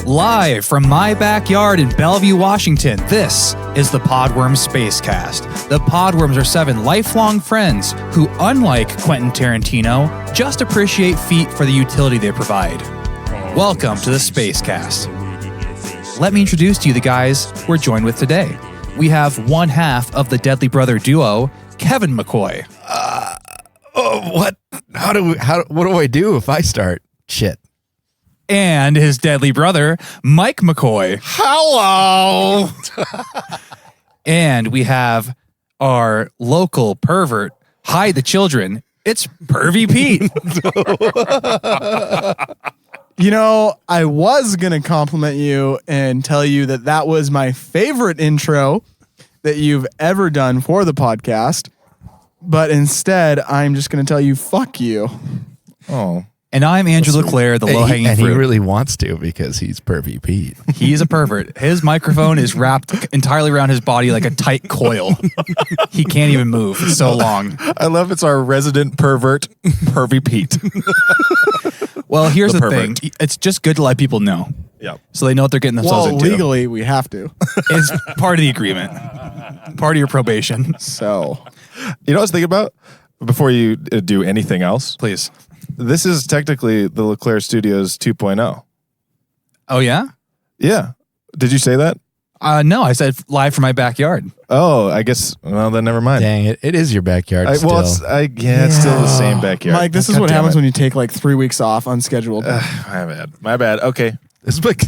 Live from my backyard in Bellevue, Washington, this is the Podworms Spacecast. The Podworms are 7 lifelong friends who, unlike Quentin Tarantino, just appreciate feet for the utility they provide. Welcome to the Spacecast. Let me introduce to you the guys we're joined with today. We have one half of the Deadly Brother duo, Kevin McCoy. What? What do I do if I start? Shit. And his deadly brother, Mike McCoy. Hello. And we have our local pervert, hide the children. It's Pervy Pete. You know, I was going to compliment you and tell you that that was my favorite intro that you've ever done for the podcast. But instead, I'm just going to tell you, fuck you. Oh. And I'm Andrew LeClaire, the low-hanging fruit. And he really wants to because he's Pervy Pete. He's a pervert. His microphone is wrapped entirely around his body like a tight coil. He can't even move. It's so long. I love it's our resident pervert, Pervy Pete. Well, here's the pervert. thing. It's just good to let people know. Yeah. So they know what they're getting themselves Well, into. legally, we have to. It's part of the agreement. Part of your probation. So, You know what I was thinking about? Before you do anything else, Please. this is technically the LeClaire Studios 2.0. Oh, yeah? Yeah. Did you say that? No, I said live from my backyard. Oh, I guess, well, then never mind. Dang it. It is your backyard It's still the same backyard. Mike, this is God what damn happens it. when you take like 3 weeks off unscheduled. My bad. Okay. It's like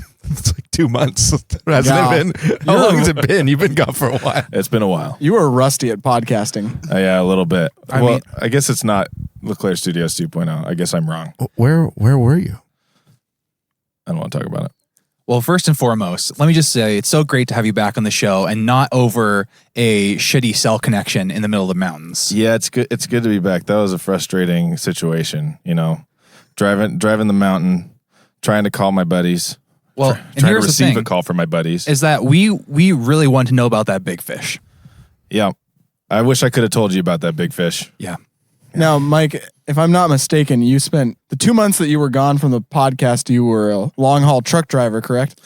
2 months. Hasn't Yeah. it been? How long has it been? You've been gone for a while. It's been a while. You were rusty at podcasting. Yeah, a little bit. I Well, mean- I guess it's not LeClaire Studios 2.0. I guess I'm wrong. Where were you? I don't want to talk about it. Well, first and foremost, let me just say it's so great to have you back on the show and not over a shitty cell connection in the middle of the mountains. Yeah, it's good. It's good to be back. That was a frustrating situation, you know, driving the mountain, trying to call my buddies. Well, and trying to here's the receive thing, a call from my buddies. is that we really want to know about that big fish. Yeah, I wish I could have told you about that big fish. Yeah. Now, Mike, if I'm not mistaken, you spent the 2 months that you were gone from the podcast, you were a long haul truck driver, correct?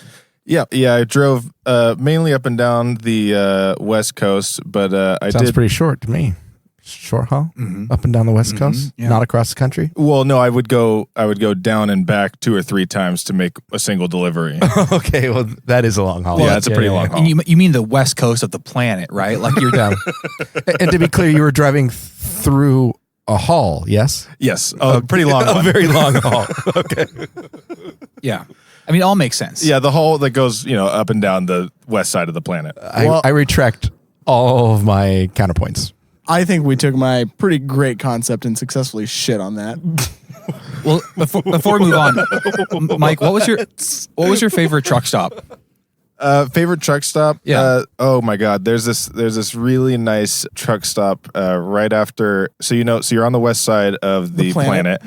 Yeah. I drove mainly up and down the West Coast, but I Sounds did. pretty short to me. Short haul? Up and down the West Coast? yeah. Not across the country? Well, no, I would go down and back 2 or 3 times to make a single delivery. Okay, well, that is a long haul. Yeah, it's a pretty long haul. And you mean the west coast of the planet, right? Like you're Yeah. And to be clear, you were driving through a hall, yes? Yes, a pretty long A one. very long haul. Okay. yeah. I mean, it all makes sense. Yeah, the hole that goes, up and down the west side of the planet. Well- I retract all of my counterpoints. I think we took my pretty great concept and successfully shit on that. Well, before we move on, Mike, what was your favorite truck stop? Favorite truck stop? Yeah. Oh my God. There's this really nice truck stop right after. So you're on the west side of the planet.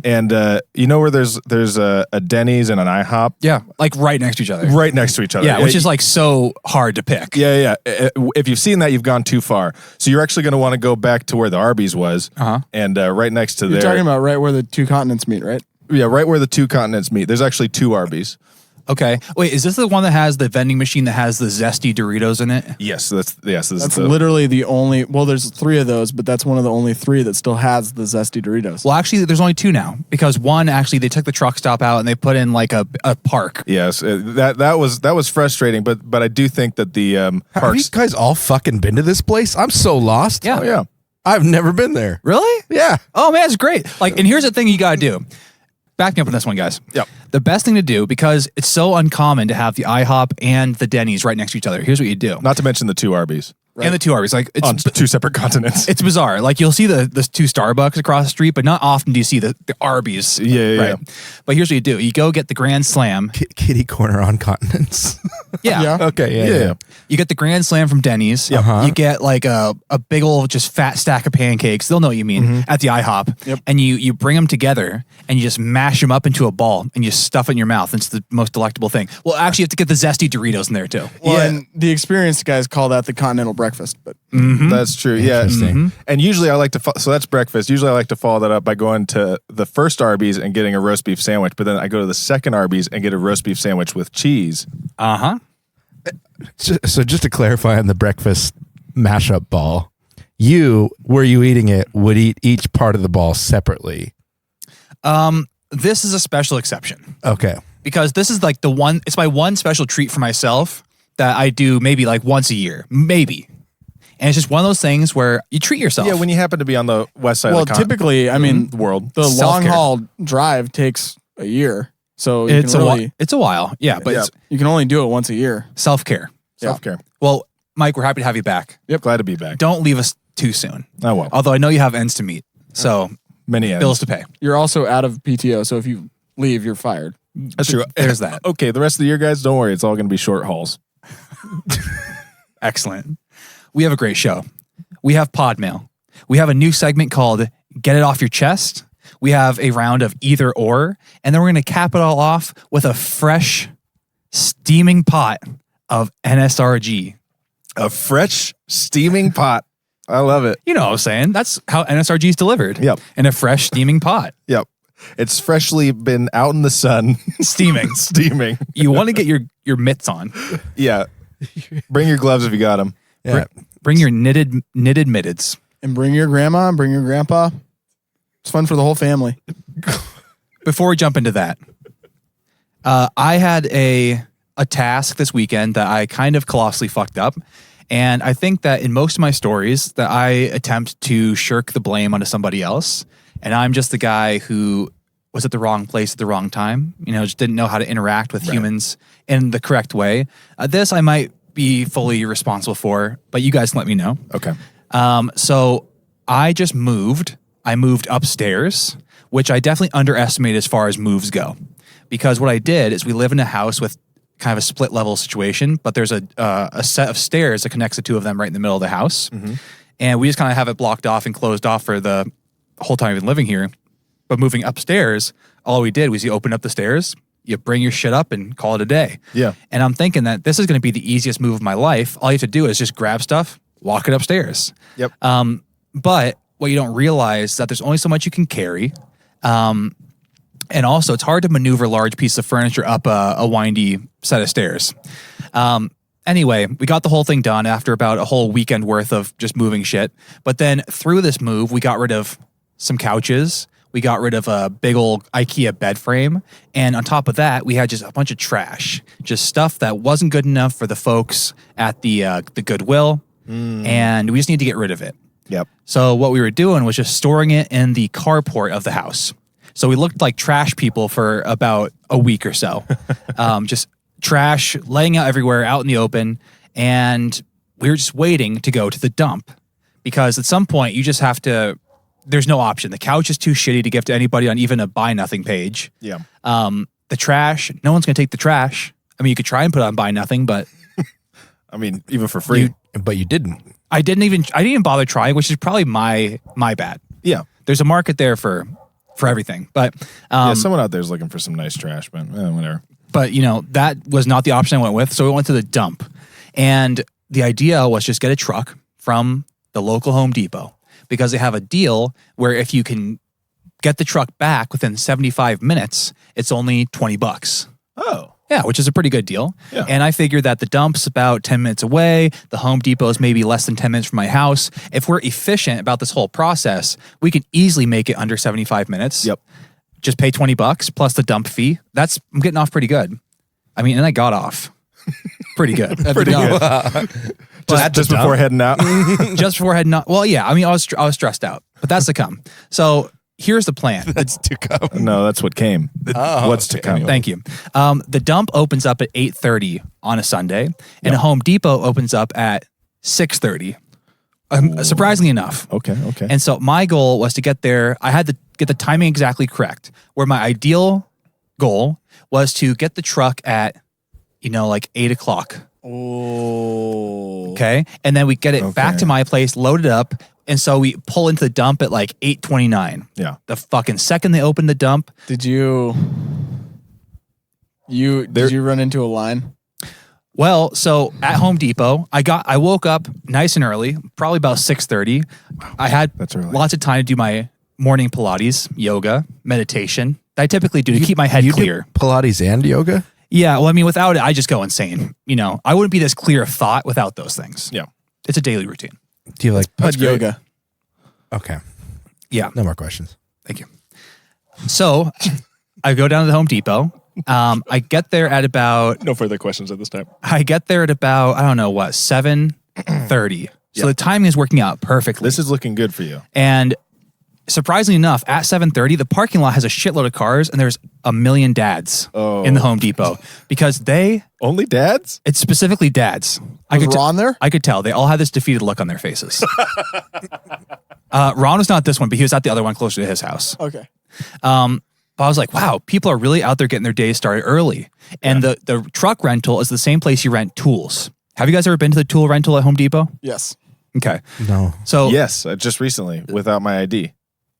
And you know where there's a Denny's and an IHOP Yeah, like right next to each other. right next to each other. Yeah, which is like so hard to pick. Yeah. If you've seen that, you've gone too far. So you're actually going to want to go back to where the Arby's was, and right next to You're there. talking about right where the 2 continents meet, right? Yeah, right where the 2 continents meet. There's actually 2 Arby's. Okay. Wait, is this the one that has the vending machine that has the zesty Doritos in it? Yes, this is That's the, literally the only, well, there's 3 of those, but that's one of the only 3 that still has the zesty Doritos. Well, actually, there's only 2 now because one actually they took the truck stop out and they put in like a park. Yes, that was frustrating, but I do think that the Have you parks. guys all fucking been to this place? I'm so lost. Yeah. Oh yeah, I've never been there. Really? Yeah. Oh man, it's great. Like, and here's the thing you gotta do. Back me up on this one, guys. Yep. The best thing to do, because it's so uncommon to have the IHOP and the Denny's right next to each other. Here's what you do. not to mention the 2 Arby's And the 2 Arby's. Like it's on 2 separate continents. it's bizarre. Like you'll see the 2 Starbucks across the street, but not often do you see the Arby's. Yeah. But here's what you do. You go get the Grand Slam. Kitty corner on continents. Yeah. Yeah. Okay. Yeah. You get the Grand Slam from Denny's. Uh-huh. You get like a big old just fat stack of pancakes. They'll know what you mean at the IHOP. Yep. And you bring them together and you just mash them up into a ball and you stuff it in your mouth. It's the most delectable thing. Well, actually, you have to get the zesty Doritos in there too. Well, Yeah. and the experienced guys call that the continental breakfast, but That's true. Yeah. Interesting. And usually I like to, so that's breakfast. Usually I like to follow that up by going to the first Arby's and getting a roast beef sandwich. But then I go to the second Arby's and get a roast beef sandwich with cheese. Uh-huh. So just to clarify on the breakfast mashup ball, where you eating it, would eat each part of the ball separately. This is a special exception Okay. because this is like it's my one special treat for myself that I do maybe like once a year, maybe. And it's just one of those things where you treat yourself. Yeah. When you happen to be on the west side well, of the typically, I mean, the world. the long Self-care. haul drive takes a year, so you it's can a really, it's a while. Yeah, but Yeah. it's you can only do it once a year. self-care. Self-care. Well, Mike, we're happy to have you back. Glad to be back. Don't leave us too soon. Oh, well. Although I know you have ends to meet. So Many ends. bills to pay. You're also out of PTO, so if you leave, you're fired. That's true. There's that. Okay. The rest of the year, guys, don't worry. It's all going to be short hauls. Excellent. We have a great show. We have pod mail. We have a new segment called Get It Off Your Chest. We have a round of either or. And then we're going to cap it all off with a fresh, steaming pot of NSRG. A fresh, steaming pot. I love it. You know what I'm saying? That's how NSRG is delivered. Yep. In a fresh, steaming pot. Yep. It's freshly been out in the sun, Steaming. steaming. You want to get your mitts on. Yeah. Bring your gloves if you got them. Yeah. Bring your knitted mitteds. And bring your grandma and bring your grandpa. It's fun for the whole family. Before we jump into that, I had a task this weekend that I kind of colossally fucked up. And I think that in most of my stories that I attempt to shirk the blame onto somebody else. And I'm just the guy who was at the wrong place at the wrong time. You know, just didn't know how to interact with humans in the correct way. This I might be fully responsible for, but you guys can let me know. Okay. So I just moved. I moved upstairs, which I definitely underestimated as far as moves go. Because what I did is we live in a house with kind of a split level situation, but there's a set of stairs that connects the two of them right in the middle of the house. And we just kind of have it blocked off and closed off for the whole time we've been living here. But moving upstairs, all we did was you open up the stairs, you bring your shit up and call it a day. Yeah. And I'm thinking that this is going to be the easiest move of my life. All you have to do is just grab stuff, walk it upstairs. Yep. But what you don't realize is that there's only so much you can carry. And also, it's hard to maneuver large pieces of furniture up a windy set of stairs. Anyway, we got the whole thing done after about a whole weekend worth of just moving shit. But then through this move, we got rid of some couches. We got rid of a big old IKEA bed frame. And on top of that, we had just a bunch of trash. Just stuff that wasn't good enough for the folks at the Goodwill. And we just need to get rid of it. Yep. So what we were doing was just storing it in the carport of the house. So we looked like trash people for about a week or so. Just trash laying out everywhere out in the open. And we were just waiting to go to the dump. Because at some point, you just have to, there's no option. The couch is too shitty to give to anybody on even a buy nothing page. Yeah. The trash, no one's going to take the trash. I mean, you could try and put it on buy nothing, but I mean, even for free. But you didn't. I didn't even bother trying, which is probably my bad. Yeah. There's a market there for everything. But Yeah, someone out there is looking for some nice trash, but whatever. But, you know, that was not the option I went with. So we went to the dump. And the idea was just get a truck from the local Home Depot because they have a deal where if you can get the truck back within 75 minutes, it's only $20. Oh. Yeah, which is a pretty good deal. Yeah. And I figured that the dump's about 10 minutes away. The Home Depot is maybe less than 10 minutes from my house. If we're efficient about this whole process, we can easily make it under 75 minutes. Yep. Just pay $20 plus the dump fee. I'm getting off pretty good. I mean, and I got off pretty good. Pretty good. Just before heading out. Just before heading out. Well, yeah. I mean, I was stressed out, but that's to come. So here's the plan. That's to come. No, that's what came. What's to come? Thank you. The dump opens up at 8:30 on a Sunday, and Home Depot opens up at 6:30. Surprisingly enough. Okay. And so my goal was to get there. I had to get the timing exactly correct. Where my ideal goal was to get the truck at, like 8 o'clock. Oh. Okay. And then we get it back Okay. to my place, load it up. And so we pull into the dump at like 8:29. Yeah. The fucking second they open the dump, Did you run into a line? Well, so at Home Depot, I woke up nice and early, probably about 6:30. I had That's early. lots of time to do my morning Pilates, yoga, meditation. That I typically do to keep my head You do clear. Pilates and yoga? Yeah, well, I mean, without it, I just go insane. I wouldn't be this clear of thought without those things. Yeah. It's a daily routine. Do you like Pud yoga. Okay. Yeah, No more questions. thank you. So I go down to the Home Depot. I get there at about No further questions at this time. I don't know what, 7:30. So the timing is working out perfectly. This is looking good for you. And surprisingly enough, at 7:30, the parking lot has a shitload of cars and there's a million dads in the Home Depot because Only dads? it's specifically dads. Was Ron there? I could tell. They all had this defeated look on their faces. Ron was not at this one, but he was at the other one closer to his house. Okay. But I was like, wow, people are really out there getting their day started early. And the truck rental is the same place you rent tools. Have you guys ever been to the tool rental at Home Depot? Yes. Okay. No. So Yes, just recently without my ID.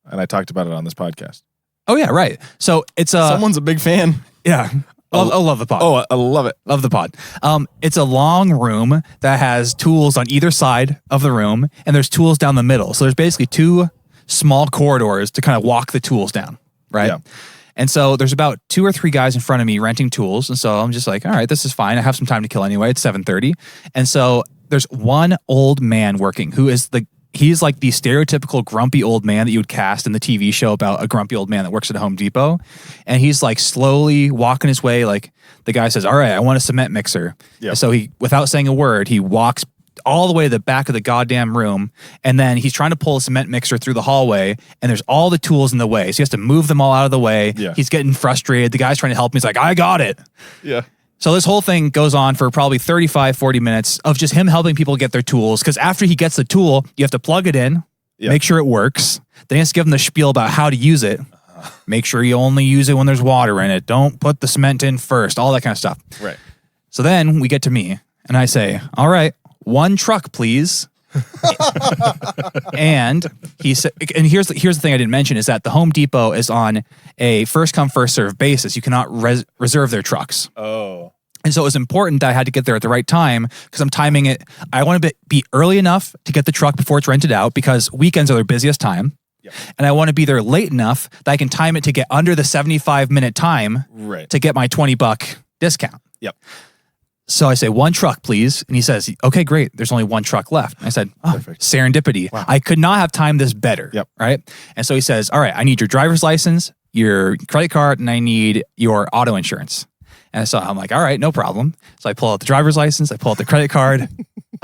And I talked about it on this podcast. Oh yeah, right. So it's Someone's a big fan. yeah. I love the pod. Oh, I love it. Love the pod. It's a long room that has tools on either side of the room, and there's tools down the middle. So there's basically two small corridors to kind of walk the tools down, right? Yeah. And so there's about 2 or 3 guys in front of me renting tools, and so I'm just like, all right, this is fine. I have some time to kill anyway. It's 7:30, and so there's one old man working who is he's like the stereotypical grumpy old man that you would cast in the TV show about a grumpy old man that works at a Home Depot. And he's like slowly walking his way. Like the guy says, all right, I want a cement mixer. Yep. So he, without saying a word, he walks all the way to the back of the goddamn room. And then he's trying to pull a cement mixer through the hallway and there's all the tools in the way. So he has to move them all out of the way. Yeah. He's getting frustrated. The guy's trying to help him. He's like, I got it. Yeah. So this whole thing goes on for probably 35, 40 minutes of just him helping people get their tools. Because after he gets the tool, you have to plug it in, make sure it works. Then he has to give them the spiel about how to use it. Make sure you only use it when there's water in it. Don't put the cement in first, all that kind of stuff. Right. So then we get to me and I say, all right, 1 truck, please. And he said, and here's the thing I didn't mention is that the Home Depot is on a first come, first serve basis. You cannot reserve their trucks. Oh. And so it was important that I had to get there at the right time because I'm timing it. I want to be early enough to get the truck before it's rented out because weekends are their busiest time. Yep. And I want to be there late enough that I can time it to get under the 75-minute time Right. to get my $20 discount. Yep. So I say, 1 truck, please. And he says, okay, great. There's only 1 truck left. And I said, oh, Perfect. serendipity. Wow. I could not have timed this better. Yep. Right. And so he says, all right, I need your driver's license, your credit card, and I need your auto insurance. And so I'm like, all right, no problem. So I pull out the driver's license, I pull out the credit card.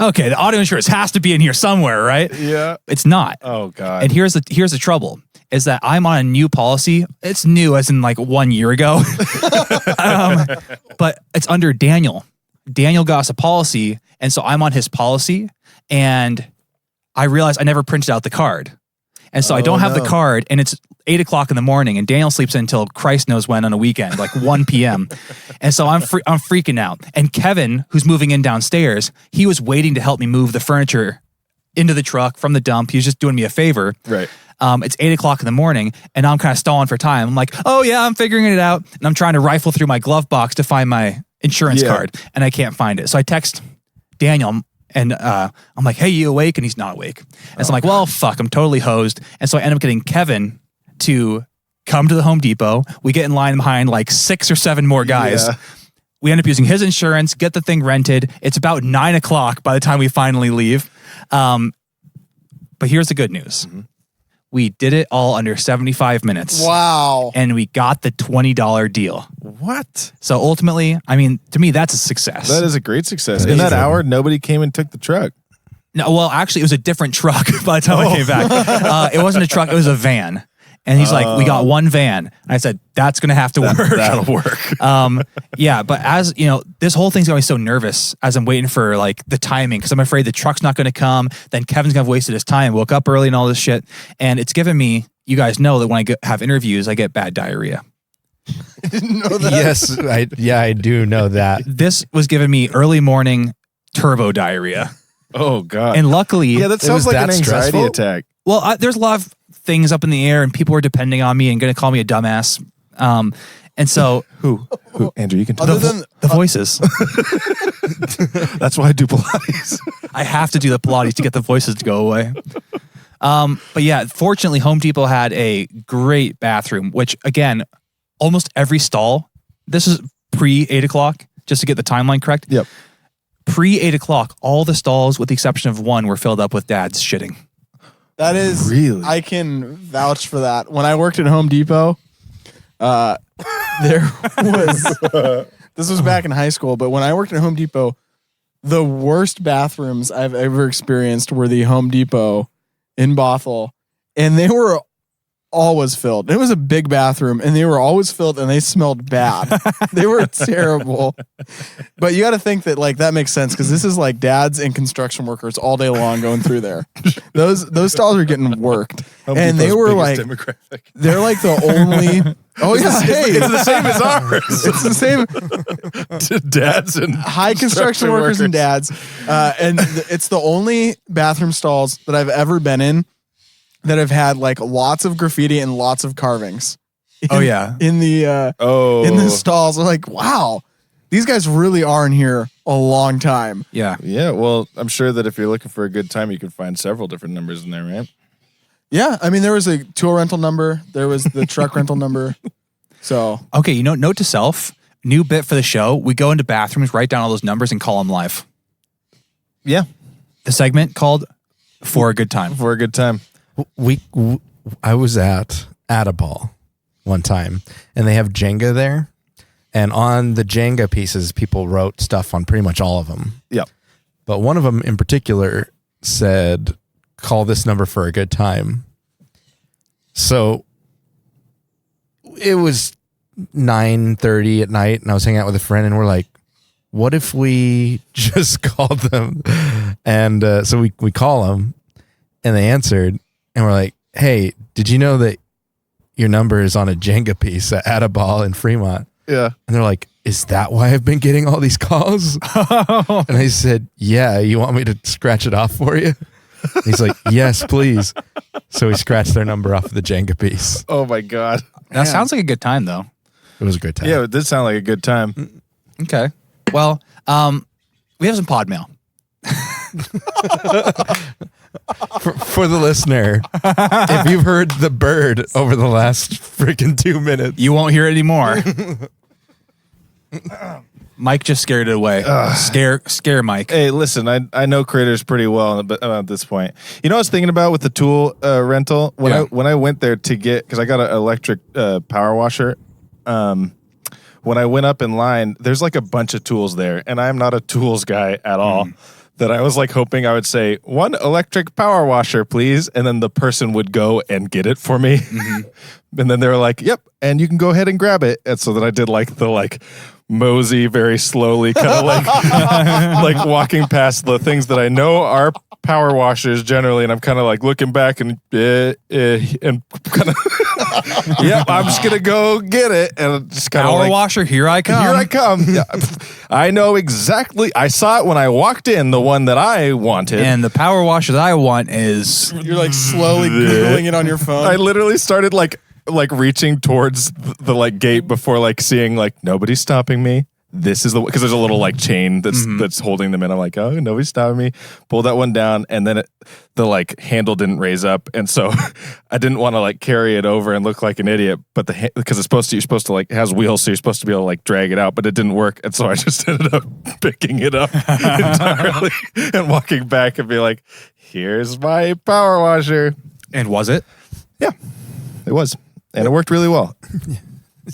Okay, the auto insurance has to be in here somewhere, right? Yeah. It's not. Oh God. And here's the trouble is that I'm on a new policy. It's new as in like 1 year ago. But it's under Daniel. Daniel got us a policy. And so I'm on his policy and I realized I never printed out the card. And so I don't have the card and it's 8:00 in the morning and Daniel sleeps until Christ knows when on a weekend, like 1 p.m. And so I'm freaking out. And Kevin, who's moving in downstairs, he was waiting to help me move the furniture into the truck from the dump. He was just doing me a favor. Right. It's 8:00 in the morning and I'm kind of stalling for time. I'm like, oh yeah, I'm figuring it out. And I'm trying to rifle through my glove box to find my insurance card and I can't find it. So I text Daniel and I'm like, hey, you awake? And he's not awake. And so I'm like, well, fuck, I'm totally hosed. And so I end up getting Kevin to come to the Home Depot. We get in line behind like 6 or 7 more guys. Yeah. We end up using his insurance, get the thing rented. It's about 9:00 by the time we finally leave. But here's the good news. Mm-hmm. We did it all under 75 minutes. Wow. And we got the $20 deal. What? So ultimately, I mean, to me, that's a success. That is a great success. In that hour, nobody came and took the truck. No, well, actually, it was a different truck by the time I came back. It wasn't a truck. It was a van. And he's like, we got 1 van. And I said, that's going to have to work. That'll work. Yeah, but as you know, this whole thing's got me so nervous as I'm waiting for like the timing because I'm afraid the truck's not going to come. Then Kevin's going to have wasted his time, woke up early and all this shit. And it's given me, you guys know that when I have interviews, I get bad diarrhea. I didn't know that. Yes, I do know that. This was giving me early morning turbo diarrhea. Oh God. And luckily, yeah, that sounds was like that an anxiety stressful? attack. well, there's a lot of things up in the air and people are depending on me and going to call me a dumbass. And so Who? Andrew, you can tell. Other than the voices. That's why I do Pilates. I have to do the Pilates to get the voices to go away. But yeah, fortunately, Home Depot had a great bathroom, which again, almost every stall, this is pre 8 o'clock, just to get the timeline correct. Yep. Pre 8 o'clock, all the stalls, with the exception of one, were filled up with dads shitting. That is Really? I can vouch for that. When I worked at Home Depot, there was this was back in high school, but when I worked at Home Depot, the worst bathrooms I've ever experienced were the Home Depot in Bothell, and they were always filled. It was a big bathroom, and they were always filled, and they smelled bad. They were terrible. But you got to think that like that makes sense because this is like dads and construction workers all day long going through there. Those stalls are getting worked, and they were like demographic. they're like the only. Oh yeah, hey, It's the same as ours. it's the same. Dads and High construction workers and dads, and it's the only bathroom stalls that I've ever been in that have had like lots of graffiti and lots of carvings. Oh, yeah. in the in the stalls. I'm like, wow, these guys really are in here a long time. Yeah. Yeah, well, I'm sure that if you're looking for a good time, you can find several different numbers in there, right? Yeah, I mean, there was a tool rental number, there was the truck rental number. So Okay, note to self, new bit for the show. We go into bathrooms, write down all those numbers, and call them live. Yeah, The segment called For a Good Time. for a good time. I was at a ball one time, and they have Jenga there, and on the Jenga pieces, people wrote stuff on pretty much all of them. Yep. But one of them in particular said, "Call this number for a good time." So it was 9:30 at night, and I was hanging out with a friend, and we're like, "What if we just called them?" And so we call them, and they answered. And we're like, "Hey, did you know that your number is on a Jenga piece at a ball in Fremont?" Yeah. And they're like, "Is that why I've been getting all these calls?" And I said, "Yeah, you want me to scratch it off for you?" And he's like, "Yes, please." So we scratched their number off of the Jenga piece. Oh my God. That sounds like a good time, though. It was a good time. Yeah, it did sound like a good time. Okay. Well, we have some pod mail. For the listener, if you've heard the bird over the last freaking 2 minutes, You won't hear it anymore. Mike just scared it away. Scare Mike. Hey, listen, I know critters pretty well at this point. You know what I was thinking about with the tool rental? When I went there to get, because I got an electric power washer, when I went up in line, there's like a bunch of tools there, and I'm not a tools guy at all. That I was like hoping I would say, "One electric power washer, please," and then the person would go and get it for me. And then they were like, "Yep, and you can go ahead and grab it." And so then I did like the mosey very slowly, kind of like like walking past the things that I know are power washers generally, and I'm kind of like looking back and kind of yeah, I'm just gonna go get it, and just kind of Power washer, here I come. Here I come. Yeah, I know exactly. I saw it when I walked in, the one that I wanted. And the power washer that I want is you're like slowly Googling it on your phone. I literally started like reaching towards the gate before seeing nobody's stopping me. This is the, because there's a little chain that's holding them in. I'm like, oh, nobody's stopping me. Pulled that one down, and then the handle didn't raise up, and so I didn't want to carry it over and look like an idiot. But because you're supposed to it has wheels, so you're supposed to be able to drag it out, but it didn't work, and so I just ended up picking it up entirely and walking back and be like, here's my power washer. And was it? Yeah, it was, and it worked really well.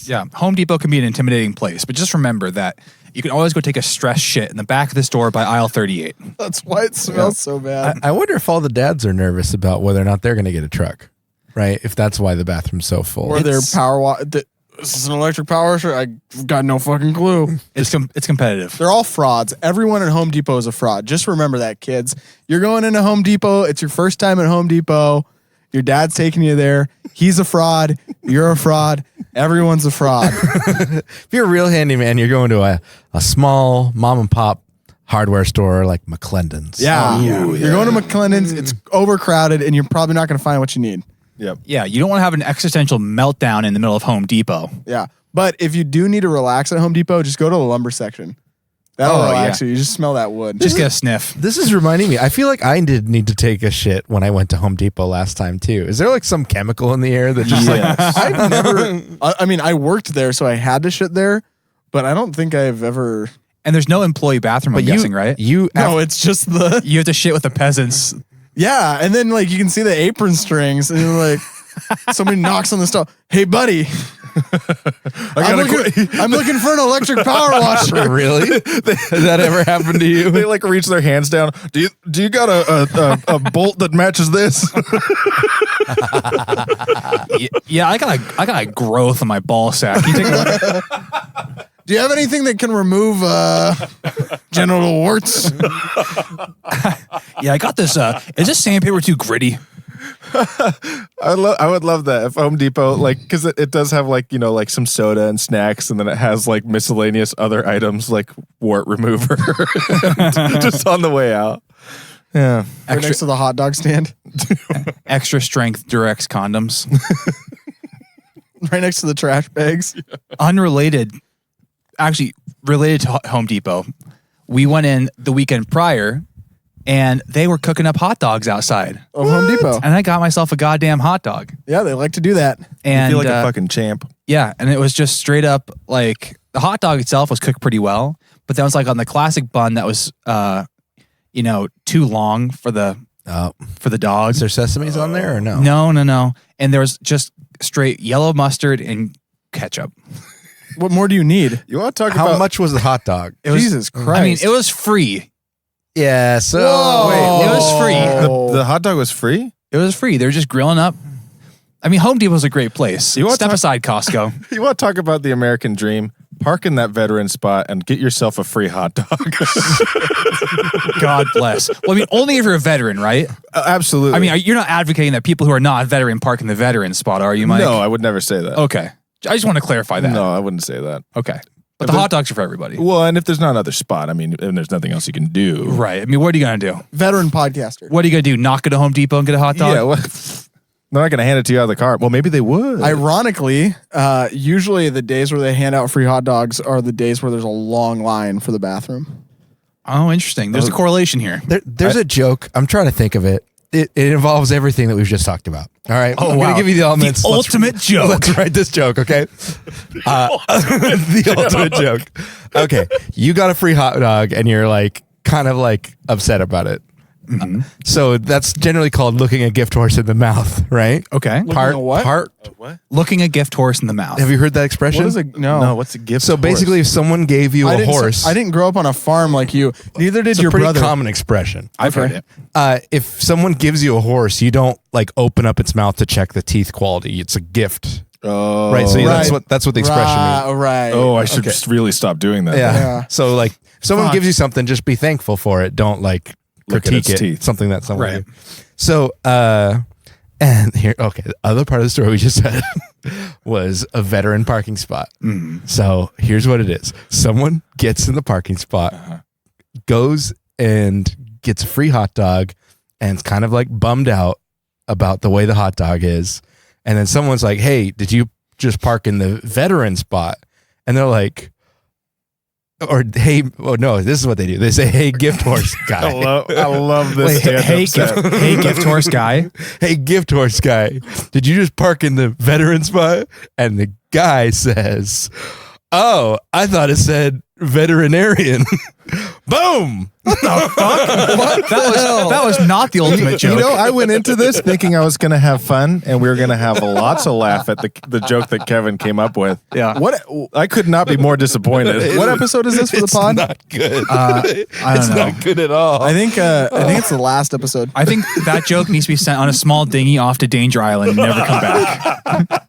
Yeah, Home Depot can be an intimidating place, but just remember that you can always go take a stress shit in the back of the store by aisle 38. That's why it smells so bad. I wonder if all the dads are nervous about whether or not they're going to get a truck, right? If that's why the bathroom's so full. Or their power this is an electric power washer? I've got no fucking clue. It's competitive. They're all frauds. Everyone at Home Depot is a fraud. Just remember that, kids. You're going into Home Depot. It's your first time at Home Depot. Your dad's taking you there. He's a fraud. You're a fraud. Everyone's a fraud. If you're a real handyman, you're going to a small mom and pop hardware store like McClendon's. Yeah. You're going to McClendon's. It's overcrowded, and you're probably not going to find what you need. Yep. Yeah, you don't want to have an existential meltdown in the middle of Home Depot. Yeah. But if you do need to relax at Home Depot, just go to the lumber section. That'll Oh, relax yeah. you. You just smell that wood. Just get a sniff. This is reminding me. I feel like I did need to take a shit when I went to Home Depot last time too. Is there like some chemical in the air that just like I've never. I mean, I worked there, so I had to shit there, but I don't think I've ever. And there's no employee bathroom, I'm guessing, right? No, it's just the. You have to shit with the peasants. Yeah, and then like you can see the apron strings, and you're like, somebody knocks on the stall. Hey, buddy, I'm looking for an electric power washer. really? Has that ever happened to you? They like reach their hands down. Do you got a bolt that matches this? Yeah, I got a growth on my ball sack. Can you take a look? Do you have anything that can remove genital warts? Yeah, I got this. Is this sandpaper too gritty? I would love that if Home Depot, like, because it does have like, you know, like some soda and snacks, and then it has like miscellaneous other items like wart remover just on the way out. Yeah. Right next to the hot dog stand. Extra strength Durex condoms. Right next to the trash bags. Unrelated, actually related to Home Depot. We went in the weekend prior, and they were cooking up hot dogs outside. Of Home Depot. And I got myself a goddamn hot dog. Yeah, they like to do that. And You feel like a fucking champ. yeah, and it was just straight up like the hot dog itself was cooked pretty well, but that was like on the classic bun that was too long for the dog. Is there sesames on there or no? No. And there was just straight yellow mustard and ketchup. What more do you need? You want to talk How about much was the hot dog? Jesus Christ. I mean, it was free. Yeah, so Whoa. It was free. the hot dog was free? It was free. They were just grilling up. I mean, Home Depot's a great place. You want Step to- aside, Costco. You want to talk about the American dream? Park in that veteran spot and get yourself a free hot dog. God bless. Well, I mean, only if you're a veteran, right? Absolutely. I mean, you're not advocating that people who are not veteran park in the veteran spot, are you, Mike? no, I would never say that. Okay. I just want to clarify that. No, I wouldn't say that. Okay. But the hot dogs are for everybody. Well, and if there's not another spot, I mean, and there's nothing else you can do. Right. I mean, what are you going to do? Veteran podcaster. What are you going to do? Knock at a Home Depot and get a hot dog? Yeah, well, they're not going to hand it to you out of the car. Well, maybe they would. Ironically, usually the days where they hand out free hot dogs are the days where there's a long line for the bathroom. Oh, interesting. There's a correlation here. there's a joke. I'm trying to think of it. It involves everything that we've just talked about. All right. Oh, I'm wow. going to give you the elements. The ultimate joke. Let's write this joke, okay? The ultimate joke. Okay. You got a free hot dog and you're like kind of like upset about it. Mm-hmm. So that's generally called looking a gift horse in the mouth, right? Okay. Looking at what? Looking a gift horse in the mouth. Have you heard that expression? What is it? No. No, what's a gift? So basically, if someone gave you a horse, I didn't grow up on a farm like you. Neither did it's your a pretty brother. common expression. I've heard Okay. it. If someone gives you a horse, you don't like open up its mouth to check the teeth quality. It's a gift, Oh, right? So Right. that's what the expression means. Right. Oh, I should Okay. just really stop doing that. Yeah. Yeah. So like, if someone Fuck. gives you something, just be thankful for it. Don't like Look at critique its it. teeth. Something that someone. Right. did. So and here, okay, the other part of the story we just said was a veteran parking spot. So here's what it is: someone gets in the parking spot, goes and gets a free hot dog, and is kind of like bummed out about the way the hot dog is. And then someone's like, "Hey, did you just park in the veteran spot?" And they're like, or hey, oh no, this is what they do. They say, "Hey, gift horse guy." I love this. Wait, stand-up hey, set. hey, gift horse guy. Hey, gift horse guy, did you just park in the veteran spot? And the guy says, "Oh, I thought it said veterinarian." Boom. That was not the ultimate joke. You know, I went into this thinking I was going to have fun and we were going to have lots of laugh at the joke that Kevin came up with. yeah. What? I could not be more disappointed. What episode is this for the It's pod? not good. I It's don't know. not good at all. I think it's the last episode. I think that joke needs to be sent on a small dinghy off to Danger Island and never come back.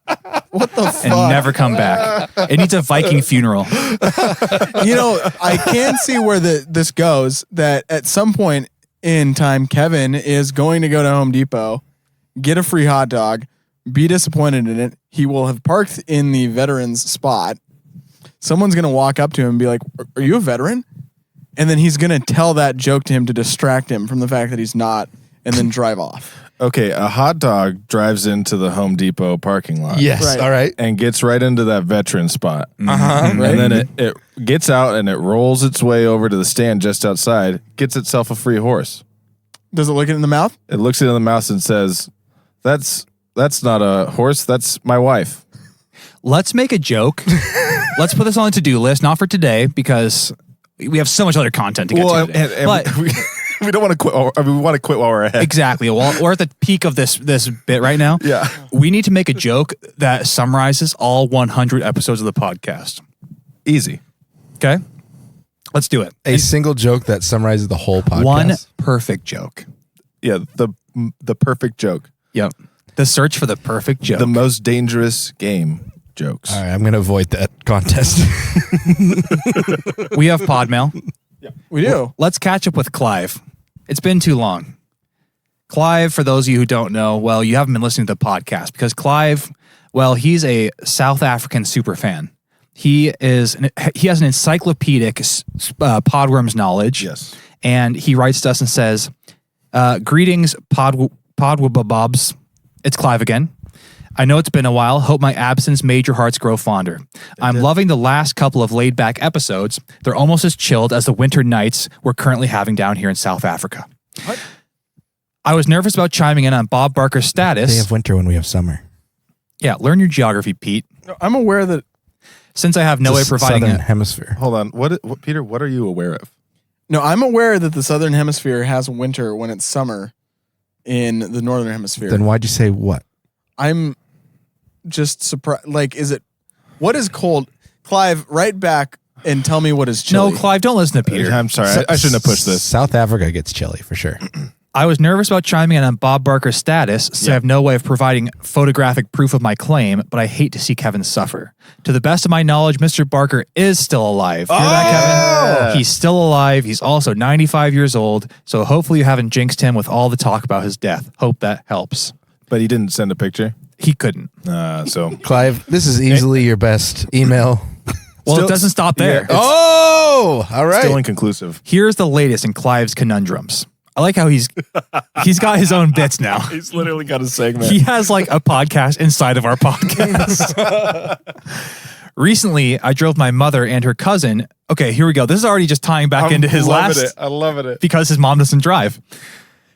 What the fuck? And never come back. It needs a Viking funeral. You know, I can see where this goes. That at some point in time, Kevin is going to go to Home Depot, get a free hot dog, be disappointed in it. He will have parked in the veterans spot. Someone's going to walk up to him and be like, "Are you a veteran?" And then he's going to tell that joke to him to distract him from the fact that he's not, and then drive off. Okay, a hot dog drives into the Home Depot parking lot. Yes. Right. All right. And gets right into that veteran spot. Uh-huh. Right. And then it gets out and it rolls its way over to the stand just outside, gets itself a free horse. Does it look it in the mouth? It looks it in the mouth and says, That's not a horse, that's my wife. Let's make a joke. Let's put this on the to-do list, not for today, because we have so much other content to get to today. and But we don't want to quit. We want to quit while we're ahead. exactly. Well, we're at the peak of this bit right now. Yeah. We need to make a joke that summarizes all 100 episodes of the podcast. Easy. Okay? Let's do it. A single joke that summarizes the whole podcast. One perfect joke. Yeah, the perfect joke. Yep. The search for the perfect joke. The most dangerous game jokes. All right, I'm going to avoid that contest. We have Podmail. We do. Let's catch up with Clive. It's been too long. Clive, for those of you who don't know, well, you haven't been listening to the podcast because Clive, well, he's a South African super fan. He has an encyclopedic Podworms knowledge. Yes. And he writes to us and says, greetings, Podwababobs. It's Clive again. I know it's been a while. Hope my absence made your hearts grow fonder. I'm loving the last couple of laid-back episodes. They're almost as chilled as the winter nights we're currently having down here in South Africa. What? I was nervous about chiming in on Bob Barker's status. They have winter when we have summer. Yeah, learn your geography, Pete. I'm aware that. Since I have no way of providing Southern it. Hemisphere. Hold on. What, Peter, what are you aware of? No, I'm aware that the southern hemisphere has winter when it's summer in the northern hemisphere. Then why'd you say what? I'm just surprised. Like, what is cold? Clive, write back and tell me what is chilly. No, Clive, don't listen to Peter. I'm sorry. I shouldn't have pushed this. South Africa gets chilly for sure. I was nervous about chiming in on Bob Barker's status, so I have no way of providing photographic proof of my claim, but I hate to see Kevin suffer. To the best of my knowledge, Mr. Barker is still alive. Hear that, Kevin? He's still alive. He's also 95 years old, so hopefully you haven't jinxed him with all the talk about his death. Hope that helps. But he didn't send a picture. He couldn't. So Clive, this is easily your best email. Well, Still- it doesn't stop there. Yeah. Oh, all right. still inconclusive. Here's the latest in Clive's conundrums. I like how he's got his own bits now. He's literally got a segment. He has like a podcast inside of our podcast. Recently, I drove my mother and her cousin. Okay, here we go. This is already just tying back into his last I love it. because his mom doesn't drive.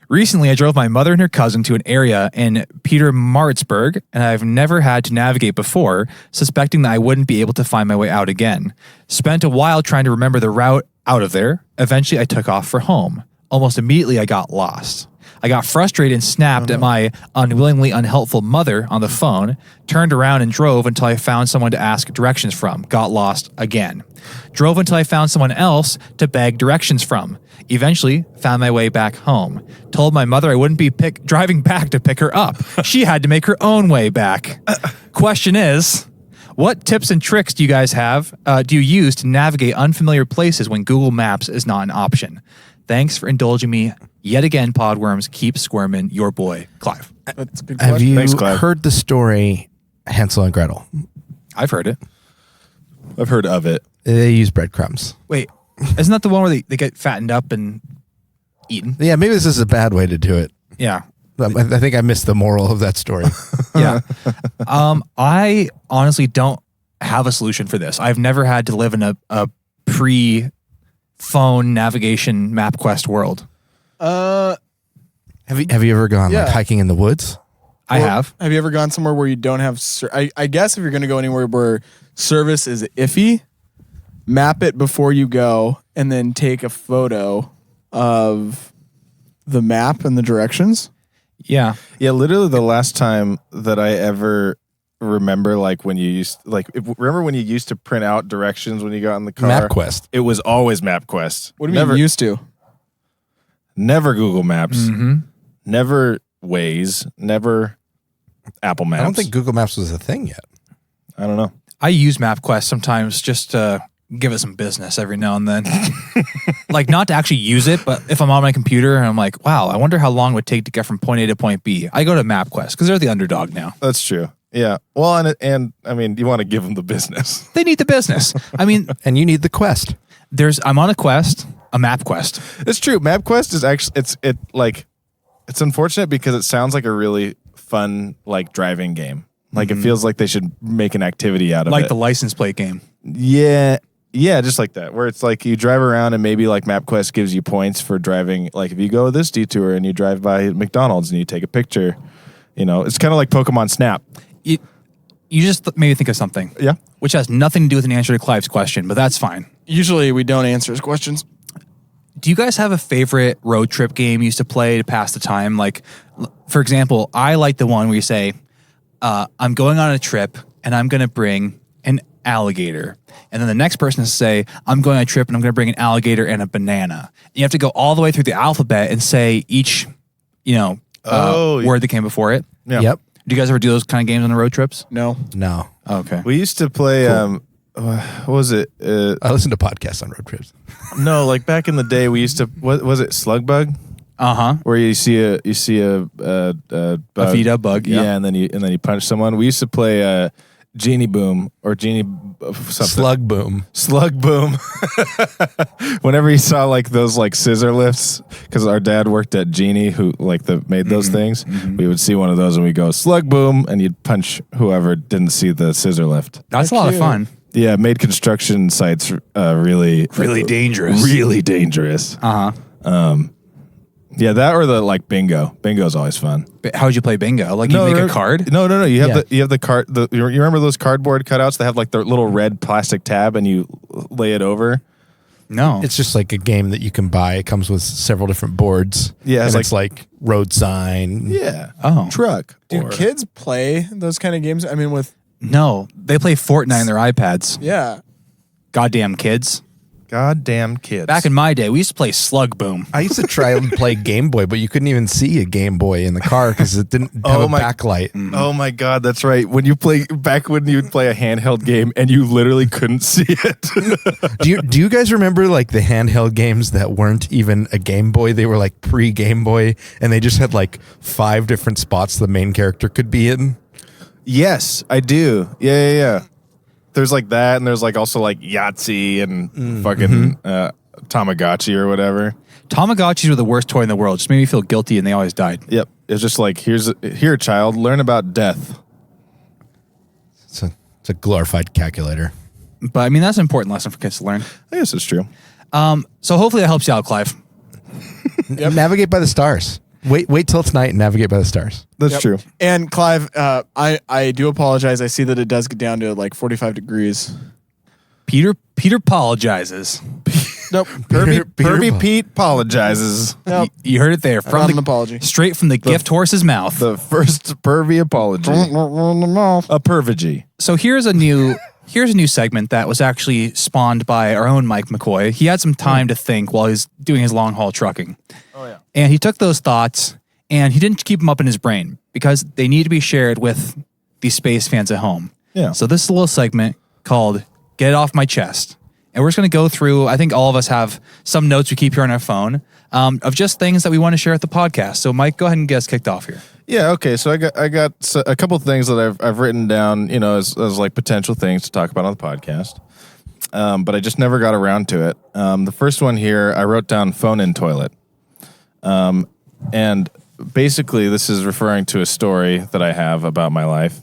Recently, I drove my mother and her cousin to an area in Peter Maritzburg, and I've never had to navigate before, suspecting that I wouldn't be able to find my way out again. Spent a while trying to remember the route out of there. Eventually, I took off for home. Almost immediately, I got lost. I got frustrated and snapped at my unwillingly unhelpful mother on the phone, turned around and drove until I found someone to ask directions from, got lost again. Drove until I found someone else to beg directions from. Eventually, found my way back home. Told my mother I wouldn't be driving back to pick her up. She had to make her own way back. Question is, what tips and tricks do you guys have, do you use to navigate unfamiliar places when Google Maps is not an option? Thanks for indulging me yet again, Podworms. Keep squirming, your boy, Clive. That's a good Have question. you Thanks, Clive. heard the story Hansel and Gretel? I've heard it. I've heard of it. They use breadcrumbs. Wait, isn't that the one where they get fattened up and eaten? Yeah, maybe this is a bad way to do it. Yeah. I think I missed the moral of that story. Yeah. I honestly don't have a solution for this. I've never had to live in a pre-phone navigation MapQuest world. Have you ever gone Yeah. like hiking in the woods? I Or have. Have you ever gone somewhere where you don't have? I guess if you're going to go anywhere where service is iffy, map it before you go, and then take a photo of the map and the directions. Yeah. Yeah, literally the last time that I ever remember, like when you used, remember when you used to print out directions when you got in the car? MapQuest. It was always MapQuest. What do you mean used to? Never Google Maps. Mm-hmm. Never Waze. Never Apple Maps. I don't think Google Maps was a thing yet. I don't know. I use MapQuest sometimes just to give it some business every now and then. Like not to actually use it, but if I'm on my computer and I'm like, wow, I wonder how long it would take to get from point A to point B. I go to MapQuest because they're the underdog now. That's true. Yeah. Well, and I mean, you want to give them the business. They need the business. I mean, And you need the Quest. I'm on a quest, a map quest. It's true. MapQuest is actually It's unfortunate because it sounds like a really fun like driving game. Like it feels like they should make an activity out of it. Like the license plate game. Yeah, just like that. Where it's like you drive around and maybe like MapQuest gives you points for driving. Like if you go this detour and you drive by McDonald's and you take a picture, it's kind of like Pokemon Snap. You just made me think of something. Yeah. Which has nothing to do with an answer to Clive's question, but that's fine. Usually we don't answer his questions. Do you guys have a favorite road trip game you used to play to pass the time? Like, for example, I like the one where you say, I'm going on a trip and I'm going to bring an alligator. And then the next person to say, I'm going on a trip and I'm going to bring an alligator and a banana. And you have to go all the way through the alphabet and say each, word that came before it. Yeah. Yep. Do you guys ever do those kind of games on the road trips? No. No. Okay. We used to play. What was it? I listen to podcasts on road trips. No, like back in the day, we used to. What was it? Slug Bug, Uh-huh. where you see a bug. A Vita bug, yeah. and then you punch someone. We used to play Genie Boom or Genie something. Slug Boom. Whenever you saw like those like scissor lifts, because our dad worked at Genie, who like made those things, we would see one of those and we go Slug Boom, and you'd punch whoever didn't see the scissor lift. That's a lot of fun. Yeah, it made construction sites really dangerous. Really dangerous. Uh-huh. Yeah, that or the like bingo. Bingo's always fun. How would you play bingo? Like you make a card? No. You have Yeah. the card. You remember those cardboard cutouts? They have like their little red plastic tab, and you lay it over. No. It's just like a game that you can buy. It comes with several different boards. Yeah, and it's it's like road sign. Yeah. Oh. Truck. Do kids play those kind of games? I mean, No. They play Fortnite on their iPads. yeah. Goddamn kids. Goddamn kids. Back in my day, we used to play Slug Boom. I used to try and play Game Boy, but you couldn't even see a Game Boy in the car because it didn't have a backlight. Oh my God, that's right. When you'd play a handheld game and you literally couldn't see it. Do you guys remember like the handheld games that weren't even a Game Boy? They were like pre-Game Boy, and they just had like 5 different spots the main character could be in. Yes, I do. Yeah. There's like that, and there's like also like Yahtzee and fucking Tamagotchi or whatever. Tamagotchis were the worst toy in the world. Just made me feel guilty, and they always died. Yep. It's just like, here, child, learn about death. It's a glorified calculator. But I mean, that's an important lesson for kids to learn. I guess it's true. So hopefully that helps you out, Clive. Navigate by the stars. Wait till it's night and navigate by the stars. That's true. And Clive, I do apologize. I see that it does get down to like 45 degrees. Peter apologizes. Nope. Pervy Pete apologizes. Nope. You heard it there. Not an apology. Straight from the gift horse's mouth. The first pervy apology. A pervigy. So here's a new segment that was actually spawned by our own Mike McCoy. He had some time to think while he's doing his long haul trucking. Oh yeah. And he took those thoughts and he didn't keep them up in his brain because they need to be shared with the space fans at home. Yeah. So this is a little segment called Get It Off My Chest. And we're just going to go through, I think all of us have some notes we keep here on our phone of just things that we want to share at the podcast. So Mike, go ahead and get us kicked off here. Yeah. Okay. So I got a couple of things that I've written down, as like potential things to talk about on the podcast. But I just never got around to it. The first one here, I wrote down phone in toilet. And basically this is referring to a story that I have about my life.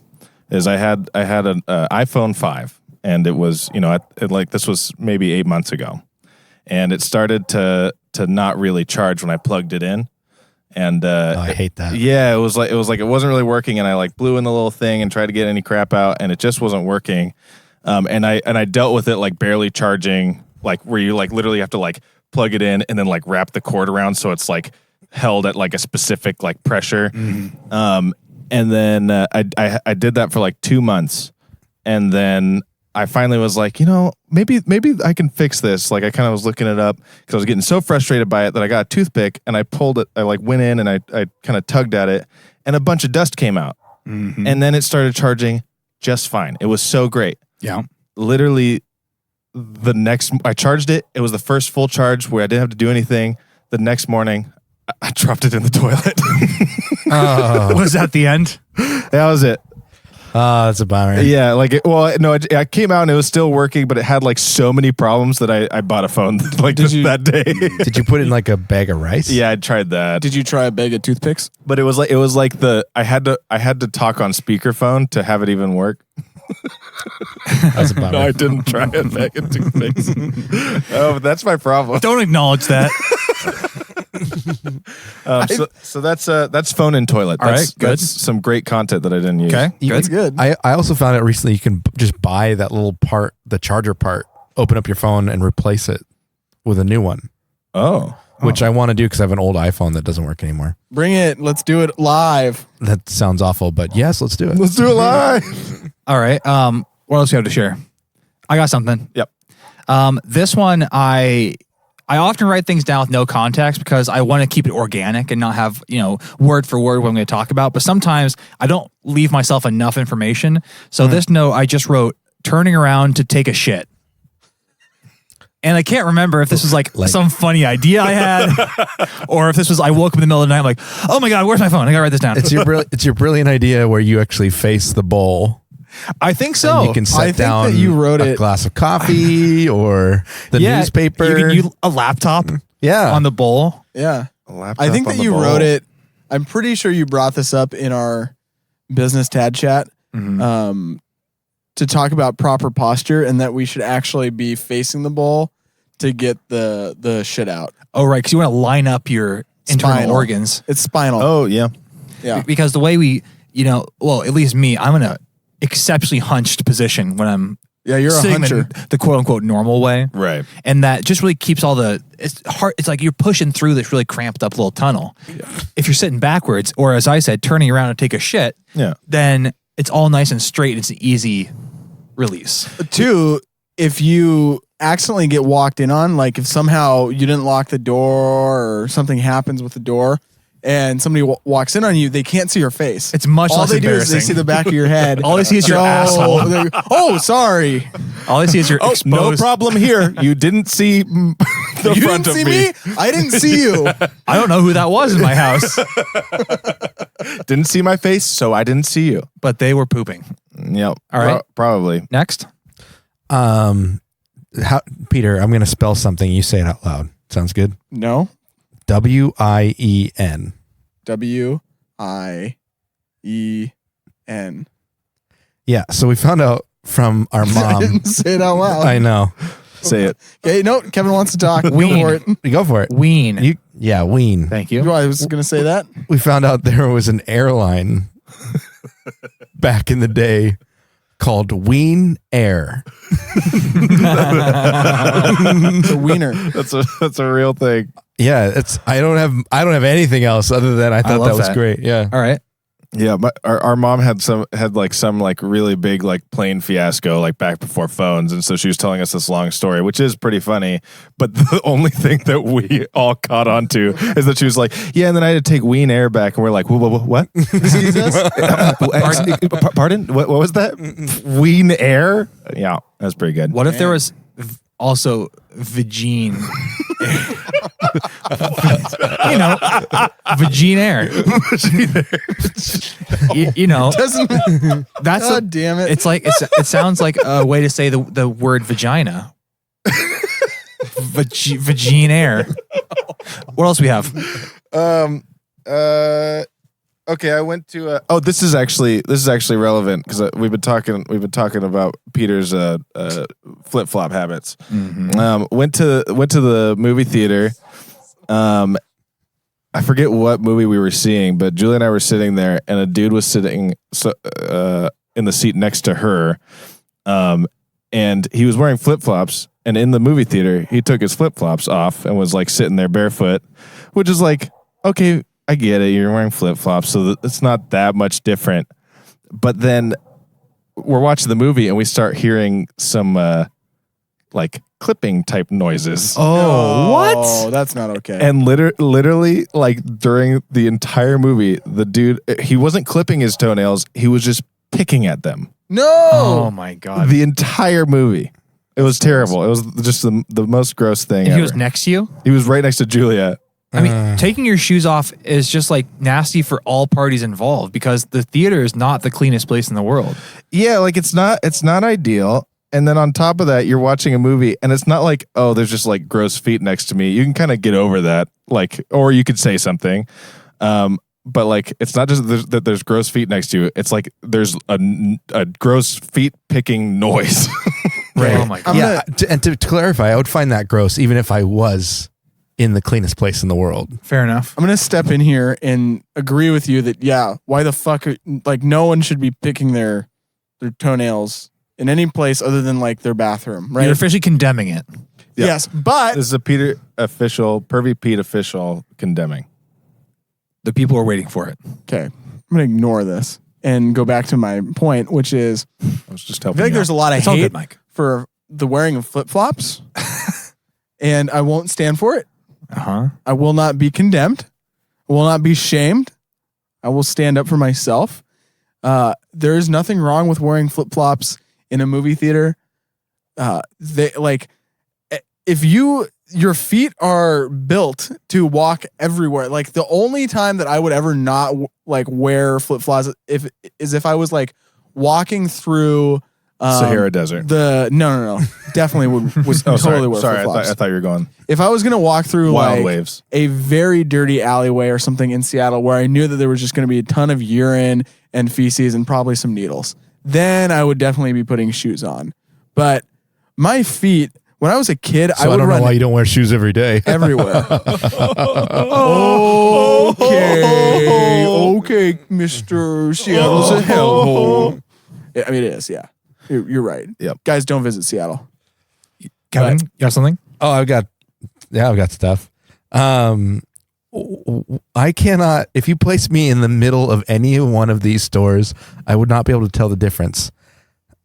Is I had an iPhone 5, and it was, this was maybe 8 months ago, and it started to not really charge when I plugged it in. And I hate that. Yeah, it was like it wasn't really working, and I like blew in the little thing and tried to get any crap out, and it just wasn't working. And I dealt with it like barely charging, like where you like literally have to like plug it in and then like wrap the cord around so it's like held at like a specific like pressure. Mm-hmm. And then I did that for like 2 months, and then I finally was like, maybe I can fix this. Like I kind of was looking it up because I was getting so frustrated by it that I got a toothpick and I pulled it. I like went in and I kind of tugged at it, and a bunch of dust came out. Mm-hmm. And then it started charging just fine. It was so great. Yeah. Literally I charged it. It was the first full charge where I didn't have to do anything. The next morning, I dropped it in the toilet. Was that the end? That was it. Oh, that's a bummer. Yeah, like I came out and it was still working, but it had like so many problems that I bought a phone like that day. Did you put it in like a bag of rice? Yeah, I tried that. Did you try a bag of toothpicks? But it was like I had to talk on speakerphone to have it even work. That's a bummer. No, I didn't try a bag of toothpicks. Oh, but that's my problem. Don't acknowledge that. So that's phone and toilet. All right, That's, good. That's some great content that I didn't use. Okay. That's good. I also found out recently you can just buy that little part, the charger part, open up your phone and replace it with a new one, Oh. which I want to do because I have an old iPhone that doesn't work anymore. Bring it. Let's do it live. That sounds awful, but yes, let's do it. Let's do it live. All right. What else do you have to share? I got something. Yep. This one, I often write things down with no context because I want to keep it organic and not have, word for word what I'm going to talk about. But sometimes I don't leave myself enough information. So this note, I just wrote, turning around to take a shit. And I can't remember if this was like some funny idea I had or if this was, I woke up in the middle of the night, I'm like, oh my God, where's my phone? I got to write this down. It's your brilliant idea where you actually face the bowl. I think so. And you can I set think down that you wrote a it- glass of coffee or the newspaper. You can use a laptop Yeah. on the bowl. Yeah. A laptop I think on that the you bowl. wrote it. I'm pretty sure you brought this up in our business Tad chat to talk about proper posture and that we should actually be facing the bowl to get the shit out. Oh, right. Because you want to line up your internal Spinal. organs. It's spinal. Oh, yeah. Yeah. Because the way we, well, at least me, I'm in a exceptionally hunched position when I'm Yeah, you're a sitting huncher. in the quote unquote normal way. Right. And that just really keeps it's hard. It's like you're pushing through this really cramped up little tunnel. If you're sitting backwards, or as I said, turning around to take a shit, Yeah. then it's all nice and straight. It's an easy release. Two, if you accidentally get walked in on, like if somehow you didn't lock the door or something happens with the door and somebody walks in on you, they can't see your face. It's much all less they do is they embarrassing. see the back of your head. All they see is your asshole. they're- Oh, sorry. All I see is your Oh, exposed. no problem here. You didn't see the You front didn't of see me. I didn't see you. I don't know who that was in my house, Didn't see my face, so I didn't see you. but they were pooping. Yep. All right. Probably. Next. Peter, I'm going to spell something. You say it out loud. Sounds good? No. W-I-E-N. W-I-E-N. Yeah. So we found out from our I mom. didn't say it out loud. I know. Say it. Okay, no, Kevin wants to talk. Go Ween. for it. Go for it. Ween. Ween. Thank You you. know, I was going to say that. We found out there was an airline back in the day called Ween Air. It's a wiener. That's a real thing. Yeah, I don't have anything else other than I thought love that was that. great. Yeah. All right. Yeah, our mom had some really big like plane fiasco like back before phones, and so she was telling us this long story, which is pretty funny. But the only thing that we all caught on to is that she was like, "Yeah," and then I had to take Ween Air back, and we're like, "What? Pardon? What was that? Ween Air? Yeah, that's pretty good. What if there was also Vagine? Vagine Air. Doesn't. That's God damn it. It's like it sounds like a way to say the word vagina. Vagine Air. What else we have? Okay, I went to. This is actually relevant because we've been talking about Peter's flip flop habits. Went to the movie theater. I forget what movie we were seeing, but Julie and I were sitting there, and a dude was sitting in the seat next to her, and he was wearing flip flops. And in the movie theater, he took his flip flops off and was like sitting there barefoot, which is like, okay, I get it. You're wearing flip flops, so it's not that much different. But then we're watching the movie and we start hearing some like clipping type noises. Oh, that's not okay. And literally, like during the entire movie, the dude, he wasn't clipping his toenails. He was just picking at them. No. Oh my God. The entire movie. It was terrible. It was just the most gross thing And ever. he was next to you? He was right next to Julia. I mean, taking your shoes off is just like nasty for all parties involved because the theater is not the cleanest place in the world. Yeah, like it's not ideal. And then on top of that, you're watching a movie and it's not like, oh, there's just like gross feet next to me. You can kind of get over that. Like, or you could say something. But like, it's not just that there's gross feet next to you. It's like there's a gross feet picking noise. Right. Oh my God. Yeah. And to clarify, I would find that gross even if I was in the cleanest place in the world. Fair enough. I'm going to step in here and agree with you that, yeah, why the fuck, like, no one should be picking their toenails in any place other than, like, their bathroom, right? You're officially condemning it. Yeah. Yes, but This is a Pervy Pete official condemning. The people are waiting for it. okay, I'm going to ignore this and go back to my point, which is I was just I helping feel like you there's out. a lot of It's all hate good, Mike. for the wearing of flip-flops, and I won't stand for it. Uh-huh. I will not be condemned. I will not be shamed. I will stand up for myself. There is nothing wrong with wearing flip-flops in a movie theater. They like if your feet are built to walk everywhere. Like the only time that I would ever not like wear flip-flops is if I was like walking through Sahara Desert. No. Definitely would Oh, totally wear sorry. flip-flops. I thought you were going If I was gonna walk through wild like waves. a very dirty alleyway or something in Seattle where I knew that there was just gonna be a ton of urine and feces and probably some needles, then I would definitely be putting shoes on. But my feet, when I was a kid, So I I would don't know run why you don't wear shoes every day. everywhere. Okay, Mr. Seattle's a hellhole. Yeah, I mean, it is, yeah. You're right. Yep. Guys, don't visit Seattle. Kevin, you have something? Oh, I've got stuff. I cannot, if you place me in the middle of any one of these stores, I would not be able to tell the difference.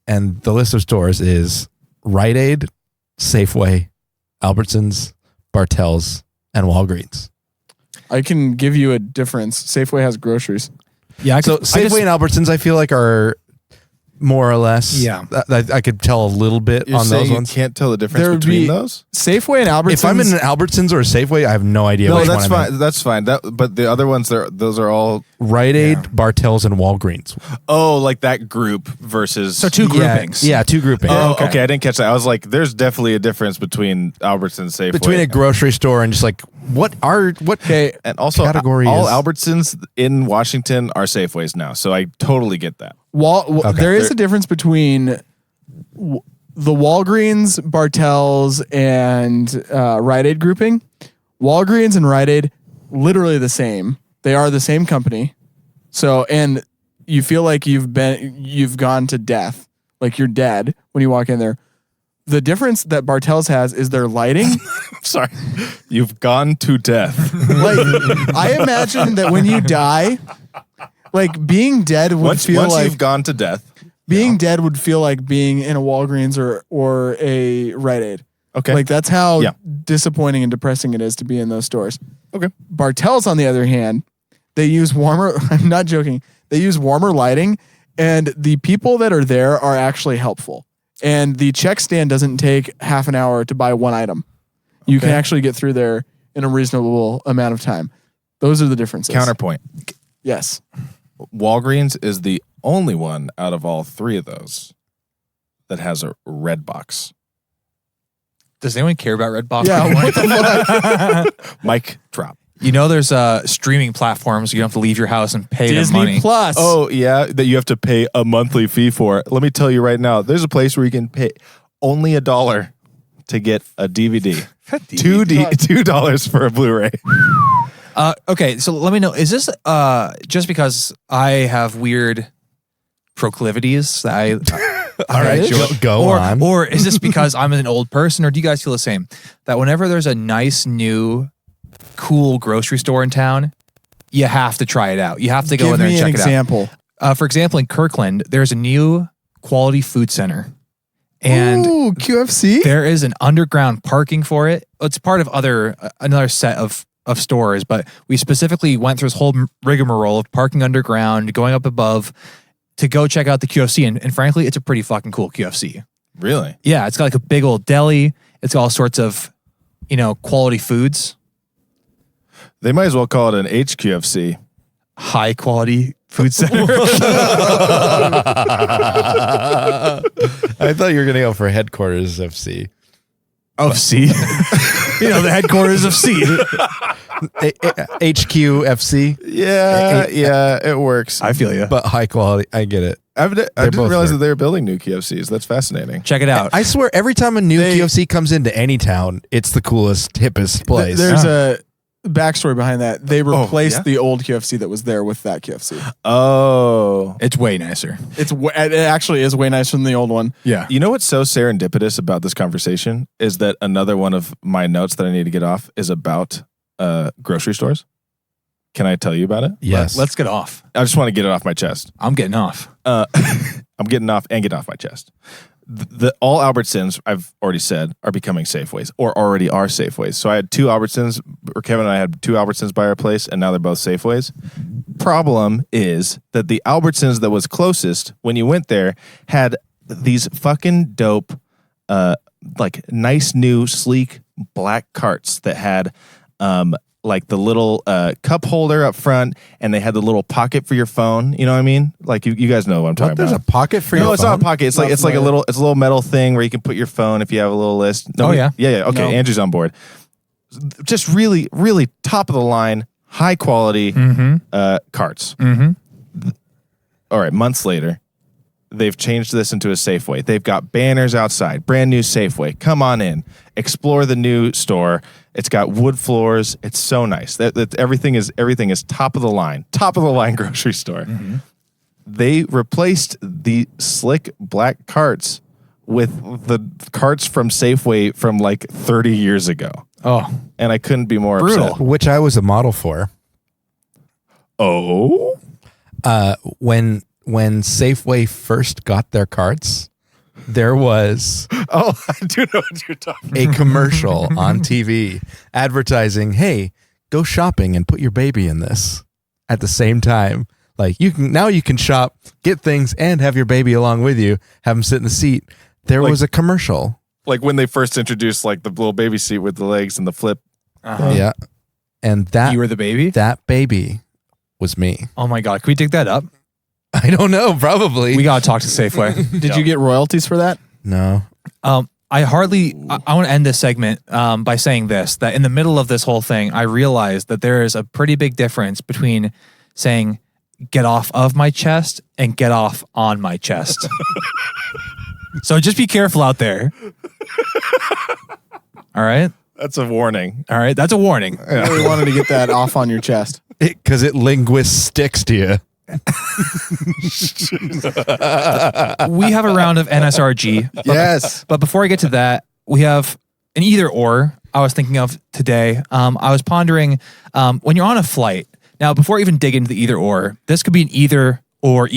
And the list of stores is Rite Aid, Safeway, Albertsons, Bartell's, and Walgreens. I can give you a difference. Safeway has groceries. Yeah, So Safeway and Albertsons, I feel like are more or less. Yeah. I could tell a little bit You're on saying those you ones. can't tell the difference There would between be- those? Safeway and Albertsons. If I'm in an Albertsons or a Safeway, I have no idea No, which that's one I'm in. fine. That's fine. But the other ones, those are all Rite Aid, Bartell's, and Walgreens. like that group versus. So two groupings. Yeah, two groupings. Oh, okay. okay. I didn't catch that. I was like, there's definitely a difference between Albertsons and Safeway. Between a grocery store and just like what Okay, and also category all is- Albertsons in Washington are Safeways now. So I totally get that. there is a difference between the Walgreens, Bartell's, and Rite Aid grouping. Walgreens and Rite Aid, literally the same. They are the same company. So, and you feel like you've gone to death, like you're dead when you walk in there. The difference that Bartell's has is their lighting. Sorry. You've gone to death. Like, I imagine that when you die, like being dead would once feel like you've gone to death. being dead would feel like being in a Walgreens or a Rite Aid. Okay. Like that's how Yeah. disappointing and depressing it is to be in those stores. Okay. Bartell's, on the other hand, they use warmer. I'm not joking. They use warmer lighting, and the people that are there are actually helpful. And the check stand doesn't take half an hour to buy one item. You can Okay. actually get through there in a reasonable amount of time. Those are the differences. Counterpoint. Yes. Walgreens is the only one out of all three of those that has a red box. Does anyone care about Redbox? Yeah. anymore? What the fuck? Mic drop. You know, there's streaming platforms. You don't have to leave your house and pay them Disney money. Plus. Oh, yeah, that you have to pay a monthly fee for. Let me tell you right now, there's a place where you can pay only $1 to get a DVD. $2 for a Blu-ray. Okay, so let me know. Is this just because I have weird proclivities that I All right, Sure. go on. Or is this because I'm an old person, or do you guys feel the same? That whenever there's a nice, new, cool grocery store in town, you have to try it out. You have to go Give in there me and an check example. it out. For example, in Kirkland, there's a new quality food center. And Ooh, QFC? there is an underground parking for it. It's part of another set of stores, but we specifically went through this whole rigmarole of parking underground, going up above to go check out the QFC. And frankly, it's a pretty fucking cool QFC. Really? Yeah, it's got like a big old deli. It's got all sorts of, quality foods. They might as well call it an HQFC. High quality food center. I thought you were going to go for headquarters of C. Of C. The headquarters of C. HQFC, Yeah, it works. I feel you. but high quality. I get it. I didn't both realize work. that they were building new KFCs. That's fascinating. Check it out. I swear, every time a new KFC comes into any town, it's the coolest, hippest place. There's a backstory behind that. They replaced yeah? the old KFC that was there with that KFC. Oh. It's way nicer. It actually is way nicer than the old one. Yeah. You know what's so serendipitous about this conversation is that another one of my notes that I need to get off is about grocery stores. Can I tell you about it? yes. Let's get off. I just want to get it off my chest. I'm getting off. I'm getting off my chest. All Albertsons, I've already said, are becoming Safeways or already are Safeways. So I had two Albertsons, or Kevin and I had two Albertsons by our place, and now they're both Safeways. Problem is that the Albertsons that was closest when you went there had these fucking dope, like nice new sleek black carts that had like the little cup holder up front, and they had the little pocket for your phone. You know what I mean? Like you guys know what I'm talking There's about. a pocket for your No, it's phone? not a pocket. It's like a little metal thing where you can put your phone if you have a little list. No, Oh, yeah. yeah. Okay, No. Andrew's on board. Just really, really top of the line, high quality carts. Mm-hmm. All right, months later, they've changed this into a Safeway. They've got banners outside, brand new Safeway. Come on in, explore the new store. It's got wood floors. It's so nice. That everything is top of the line grocery store. Mm-hmm. They replaced the slick black carts with the carts from Safeway from like 30 years ago. Oh, And I couldn't be more Brutal. upset. Which I was a model for. Oh? When Safeway first got their carts, there was Oh, I do know what you're talking about. a commercial on TV advertising, hey, go shopping and put your baby in this at the same time. Like you can shop, get things, and have your baby along with you, have them sit in the seat. There was a commercial. Like when they first introduced like the little baby seat with the legs and the flip. Yeah. And you were the baby? that baby was me. Oh my God. Can we dig that up? I don't know, probably. We got to talk to Safeway. Did you get royalties for that? No. I want to end this segment by saying this, that in the middle of this whole thing, I realized that there is a pretty big difference between saying get off of my chest and get off on my chest. So just be careful out there. All right. That's a warning. All right. That's a warning. I really wanted to get that off on your chest. Because it linguistics to you. We have a round of NSRG. Yes. But before I get to that, we have an either or I was thinking of today. I was pondering when you're on a flight. Now, before I even dig into the either or, this could be an either or,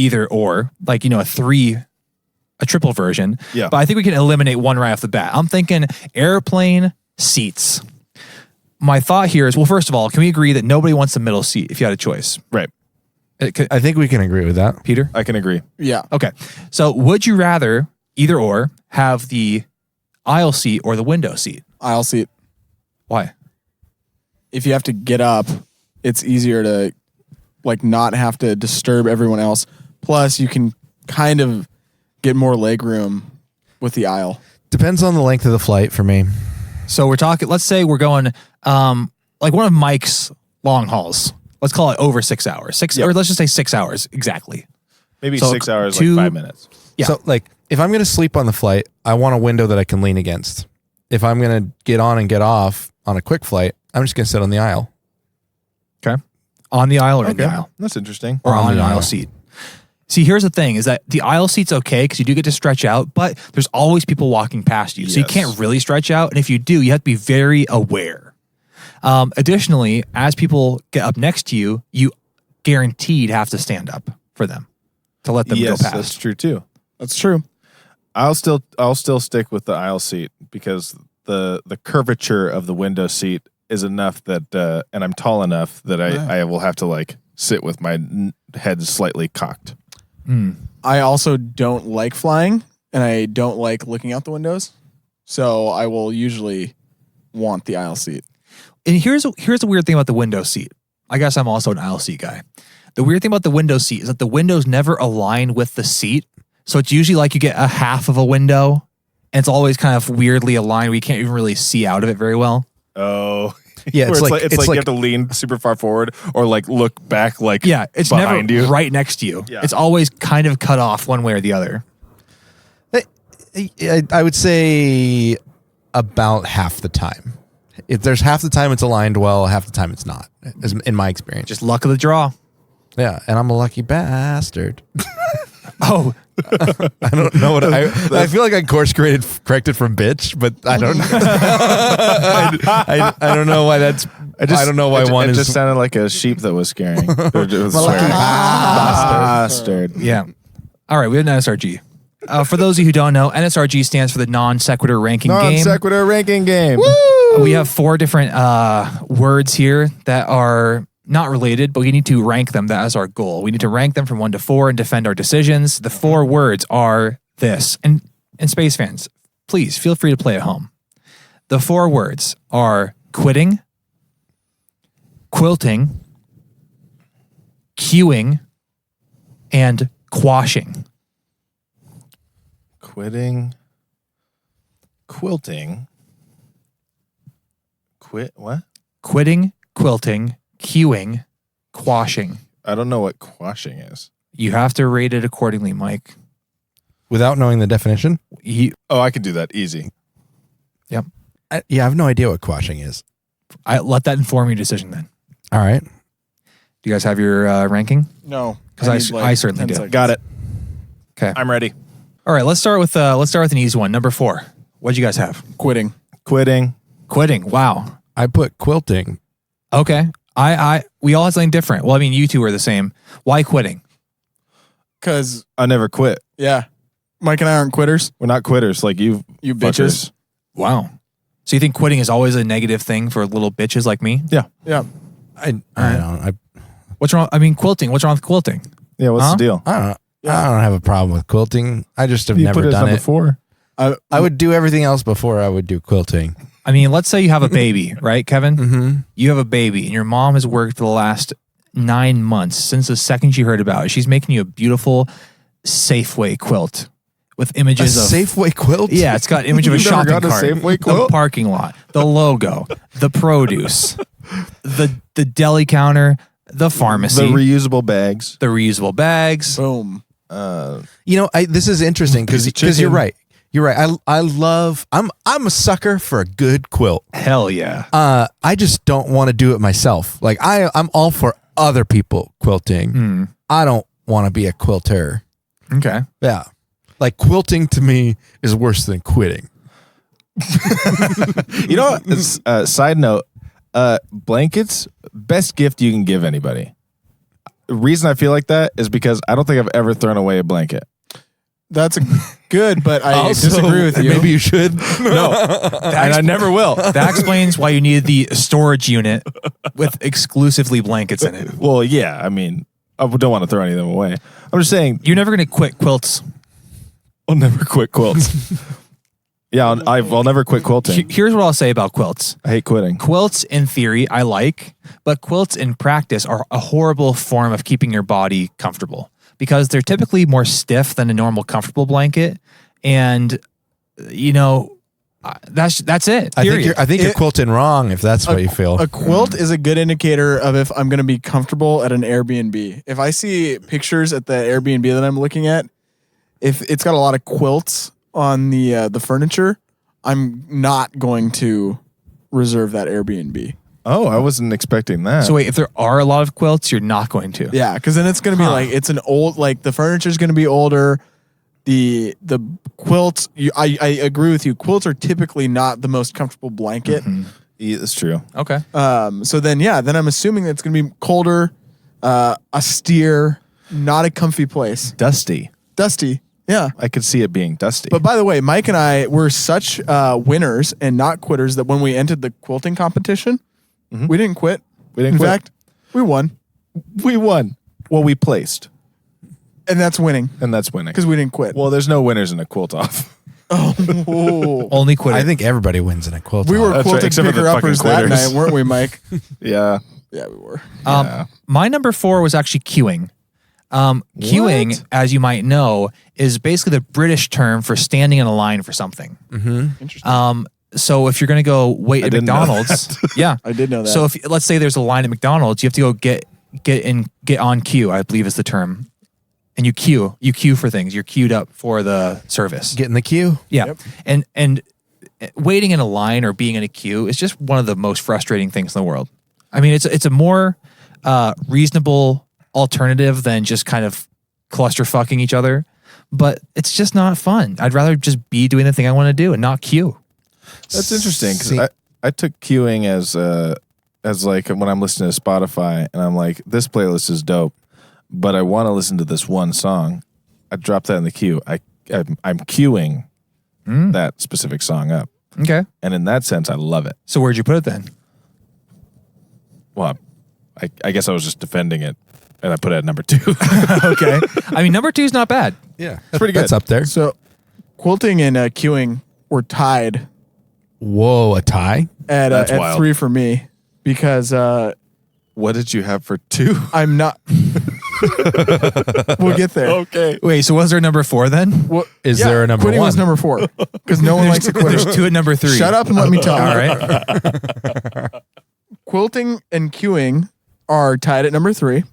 like, a triple version. Yeah. But I think we can eliminate one right off the bat. I'm thinking airplane seats. My thought here is, well, first of all, can we agree that nobody wants the middle seat if you had a choice? Right. I think we can agree with that. Peter? I can agree. Yeah. Okay. So would you rather, either or, have the aisle seat or the window seat? Aisle seat. Why? If you have to get up, it's easier to like not have to disturb everyone else. Plus, you can kind of get more leg room with the aisle. Depends on the length of the flight for me. So we're talking, let's say we're going like one of Mike's long hauls. Let's call it over 6 hours. Or let's just say 6 hours exactly. Maybe So 6 hours, two- like 5 minutes. Yeah. So, like, if I'm going to sleep on the flight, I want a window that I can lean against. If I'm going to get on and get off on a quick flight, I'm just going to sit on the aisle. Okay. On the aisle or in the Okay. aisle? That's interesting. Or on the an aisle aisle. seat. See, here's the thing is that the aisle seat's okay because you do get to stretch out, but there's always people walking past you. So you Yes. can't really stretch out. And if you do, you have to be very aware. Additionally, as people get up next to you, you guaranteed have to stand up for them to let them Yes, go past. that's true too. That's true. I'll still stick with the aisle seat because the curvature of the window seat is enough that and I'm tall enough that I will have to like sit with my head slightly cocked. I also don't like flying and I don't like looking out the windows. So I will usually want the aisle seat. And here's a weird thing about the window seat. I guess I'm also an aisle seat guy. The weird thing about the window seat is that the windows never align with the seat. So it's usually like you get a half of a window and it's always kind of weirdly aligned where you can't even really see out of it very well. Oh. Yeah, It's like you have to lean super far forward or like look back like Yeah, it's behind never you. right next to you. Yeah. It's always kind of cut off one way or the other. I would say about half the time. If there's half the time it's aligned well, half the time it's not, in my experience. Just luck of the draw. Yeah, and I'm a lucky bastard. Oh, I don't know what I feel like I corrected from bitch, but I don't. I don't know why that's. I don't know why one it is. just sounded like a sheep that was scaring. Or it was lucky swearing. bastard. yeah. All right, we have an NSRG. For those of you who don't know, NSRG stands for the non sequitur ranking Non game. sequitur ranking game. We have 4 different words here that are not related, but we need to rank them. That is our goal. We need to rank them from 1 to 4 and defend our decisions. The 4 words are this. And space fans, please feel free to play at home. The 4 words are quitting, quilting, queuing, and quashing. Quitting. Quilting. What? Quitting, quilting, queuing, quashing. I don't know what quashing is. You have to rate it accordingly, Mike. Without knowing the definition? Oh, I could do that easy. Yep. I have no idea what quashing is. I let that inform your decision then. All right. Do you guys have your ranking? No, Because I certainly 10 do. seconds. Got it. Okay. I'm ready. All right. Let's start with an easy one. Number 4. What'd you guys have? Quitting. Quitting. Quitting. Wow. I put quilting. Okay. We all had something different. Well, I mean, you two are the same. Why quitting? Because, I never quit. yeah, Mike and I aren't quitters. We're not quitters like you bitches. fuckers. Wow. So you think quitting is always a negative thing for little bitches like me? Yeah. Yeah. I don't. What's wrong? I mean, quilting. What's wrong with quilting? Yeah, what's Huh? the deal? I don't have a problem with quilting. I just have You never put it as done number it. 4. I would do everything else before I would do quilting. I mean, let's say you have a baby, right, Kevin? Mm-hmm. You have a baby and your mom has worked for the last 9 months since the second she heard about it. She's making you a beautiful Safeway quilt with A images of Safeway quilt? Yeah, it's got image of a You've never shopping got a cart, Safeway the quilt? parking lot, the logo, the produce, the deli counter, the pharmacy, The reusable bags. the reusable bags. Boom. You know, this is interesting Piece because of you're chicken. right. You're right. I'm a sucker for a good quilt. Hell yeah. I just don't want to do it myself. Like I'm all for other people quilting. I don't want to be a quilter. Okay. Yeah. Like quilting to me is worse than quitting. You know what? Side note, blankets, best gift you can give anybody. The reason I feel like that is because I don't think I've ever thrown away a blanket. That's good, but I Also, disagree with you. Maybe you should. No, and I never will. That explains why you needed the storage unit with exclusively blankets in it. Well, yeah, I mean, I don't want to throw any of them away. I'm just saying, You're never going to quit quilts. I'll never quit quilts. Yeah, I'll never quit quilting. Here's what I'll say about quilts. I hate quitting. Quilts in theory I like, but quilts in practice are a horrible form of keeping your body comfortable because they're typically more stiff than a normal comfortable blanket. And, you know, that's it. I think you're quilting wrong if that's what you feel. A quilt is a good indicator of if I'm going to be comfortable at an Airbnb. If I see pictures at the Airbnb that I'm looking at, if it's got a lot of quilts on the furniture, I'm not going to reserve that Airbnb. Oh, I wasn't expecting that. So wait, if there are a lot of quilts, you're not going to. Yeah, because then it's going to be like it's an old, like the furniture's going to be older. The quilts, I agree with you. Quilts are typically not the most comfortable blanket. Yeah, that's true. Okay. So then I'm assuming that it's going to be colder, austere, not a comfy place, Dusty. dusty. Yeah. I could see it being dusty. But by the way, Mike and I were such winners and not quitters that when we entered the quilting competition, we didn't quit. We didn't In quit. fact, we won. We won. Well, we placed, And that's winning and that's winning. because we didn't quit. Well, there's no winners in a quilt off. Oh. Only quit. I think everybody wins in a quilt. We were That's right, quilting except for the picker-uppers fucking that quitters. night, weren't we, Mike? Yeah. Yeah, we were. My number 4 was actually queuing. Queuing, as you might know, is basically the British term for standing in a line for something. Interesting. So if you're going to go wait at didn't know McDonald's, yeah, I did know that. So if let's say there's a line at McDonald's, you have to go get on queue, I believe is the term. And you queue for things. You're queued up for the service. Get in the queue. Yeah. And waiting in a line or being in a queue is just one of the most frustrating things in the world. I mean, it's a more reasonable alternative than just kind of cluster fucking each other, but it's just not fun. I'd rather just be doing the thing I want to do and not queue. That's interesting See- because I took queuing as like when I'm listening to Spotify and I'm like, this playlist is dope, but I want to listen to this one song. I drop that in the queue. I'm queuing that specific song up, Okay. and in that sense, I love it. So where'd you put it then? Well, I guess I was just defending it, and I put it at number 2. Okay. I mean, number 2 is not bad. Yeah, It's pretty good. That's up there. So, quilting and queuing were tied Whoa, a tie? That's at wild. 3 for me because What did you have for 2? I'm not. We'll get there. Okay. Wait, so was there number 4 then? Well, Is there a number quitting one? was number 4 because no one likes to quit. There's 2 at number 3. Shut up and let me talk. All right. Quilting and queuing are tied at number 3.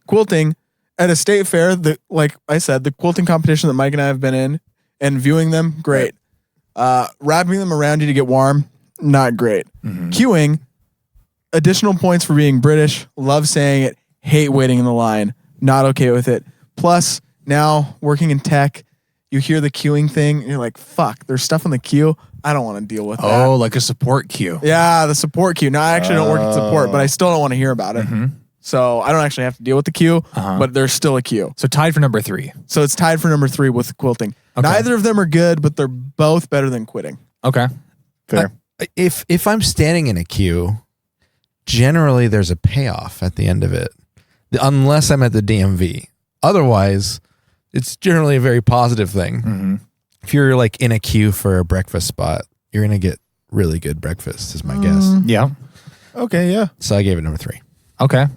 Quilting at a state fair, like I said, the quilting competition that Mike and I have been in and viewing them, great. Wrapping them around you to get warm, not great. Queuing, additional points for being British, love saying it, hate waiting in the line, not okay with it. Plus, now working in tech, you hear the queuing thing, and you're like, fuck, there's stuff in the queue. I don't want to deal with that. Oh, like a support queue. Yeah, the support queue. Now, I actually don't work in support, but I still don't want to hear about it. So I don't actually have to deal with the queue, but there's still a queue. So tied for number 3. So it's tied for number 3 with quilting. Neither of them are good, but they're both better than quitting. Okay. Fair. If I'm standing in a queue, generally there's a payoff at the end of it, unless I'm at the DMV. Otherwise, it's generally a very positive thing. If you're like in a queue for a breakfast spot, you're gonna get really good breakfast, is my guess. Yeah. Okay. Yeah. So I gave it number 3. Okay.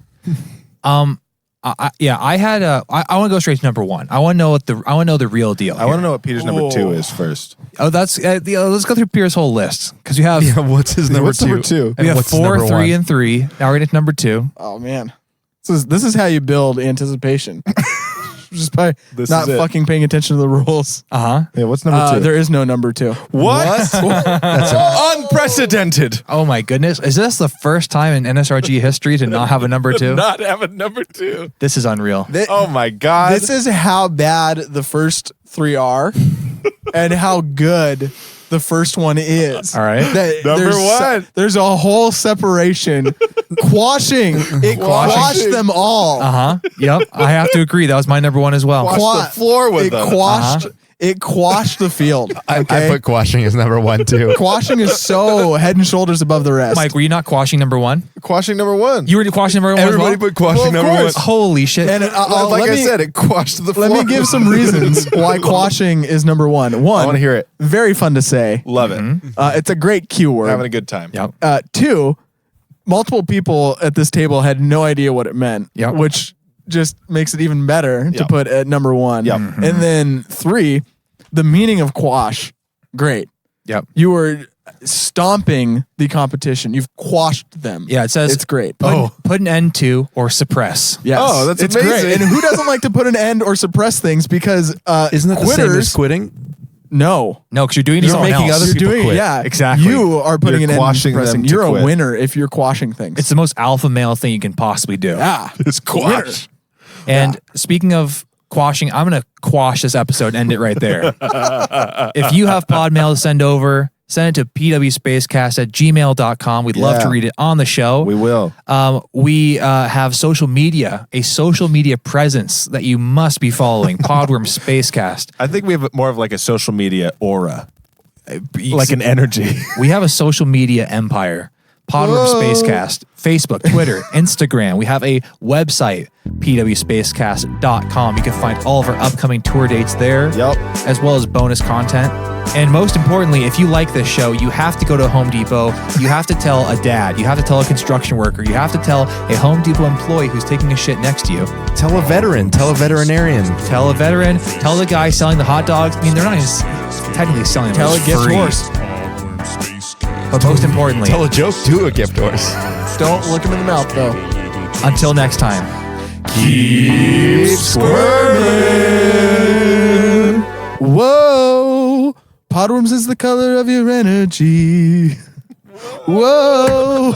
I had I want to go straight to number 1. I want to know the real deal. I want to know what Peter's number 2 is first. Oh, that's let's go through Pierre's whole list because you have What's his number What's 2? number 2? we have what's 4, number 3, one? and 3. Now we're getting to number 2. Oh, man. This is how you build anticipation. Just by This not is it. fucking paying attention to the rules. Yeah, what's number 2? There is no number 2. What? That's unprecedented. Oh my goodness, is this the first time in NSRG history to not have a number 2? Not have a number 2. This is unreal. Oh my God. This is how bad the first 3 are and how good the first one is. All right. Number one. There's a whole separation. Quashing. It quashed them all. Yep. I have to agree. That was my number 1 as well. Quash the floor with it them. Quashed, It quashed the field. I Okay? put quashing as number 1 too. Quashing is so head and shoulders above the rest. Mike, were you not quashing number 1? Quashing number 1. You were quashing number 1 as Everybody well? put quashing Well, of number 1. course. Holy shit. and like let I me, said, it quashed the floor. let me give some reasons why quashing is number 1. One, I want to hear it. very fun to say. Love it. It's a great keyword. Having a good time. Yep. 2, multiple people at this table had no idea what it meant, Yep. which just makes it even better to Yep. put at number 1. Yep. And then 3, the meaning of quash, great. Yep. You were stomping the competition. You've quashed them. Yeah, it says It's great. put an end to or suppress. Yes. Oh, that's it's amazing. great. And who doesn't like to put an end or suppress things? Because Isn't that the same quitters, as quitting? no. No, because you're doing it to You're someone making else. other You're people doing quit. yeah, Exactly. You are putting You're an end quashing and them suppressing. to You're a quit. winner if you're quashing things. It's the most alpha male thing you can possibly do. yeah. It's quash. And speaking of quashing, I'm going to quash this episode and end it right there. If you have pod mail to send over, send it to pwspacecast@gmail.com. We'd love Yeah. to read it on the show. We will. We have social media, a social media presence that you must be following. Podworm Spacecast. I think we have more of like a social media aura, like an energy. We have a social media empire. Podworm Whoa. Spacecast, Facebook, Twitter, Instagram. We have a website, pwspacecast.com. You can find all of our upcoming tour dates there, Yep. as well as bonus content. And most importantly, if you like this show, you have to go to Home Depot. You have to tell a dad. You have to tell a construction worker. You have to tell a Home Depot employee who's taking a shit next to you. Tell a veteran. Tell a veterinarian. Tell a veteran. Tell the guy selling the hot dogs. I mean, they're not even technically selling them. Tell a It's gift free. horse. But most importantly, Tell a joke to a gift horse. Don't look him in the mouth, though. until next time. Keep squirming. Whoa. Podworms is the color of your energy. Whoa.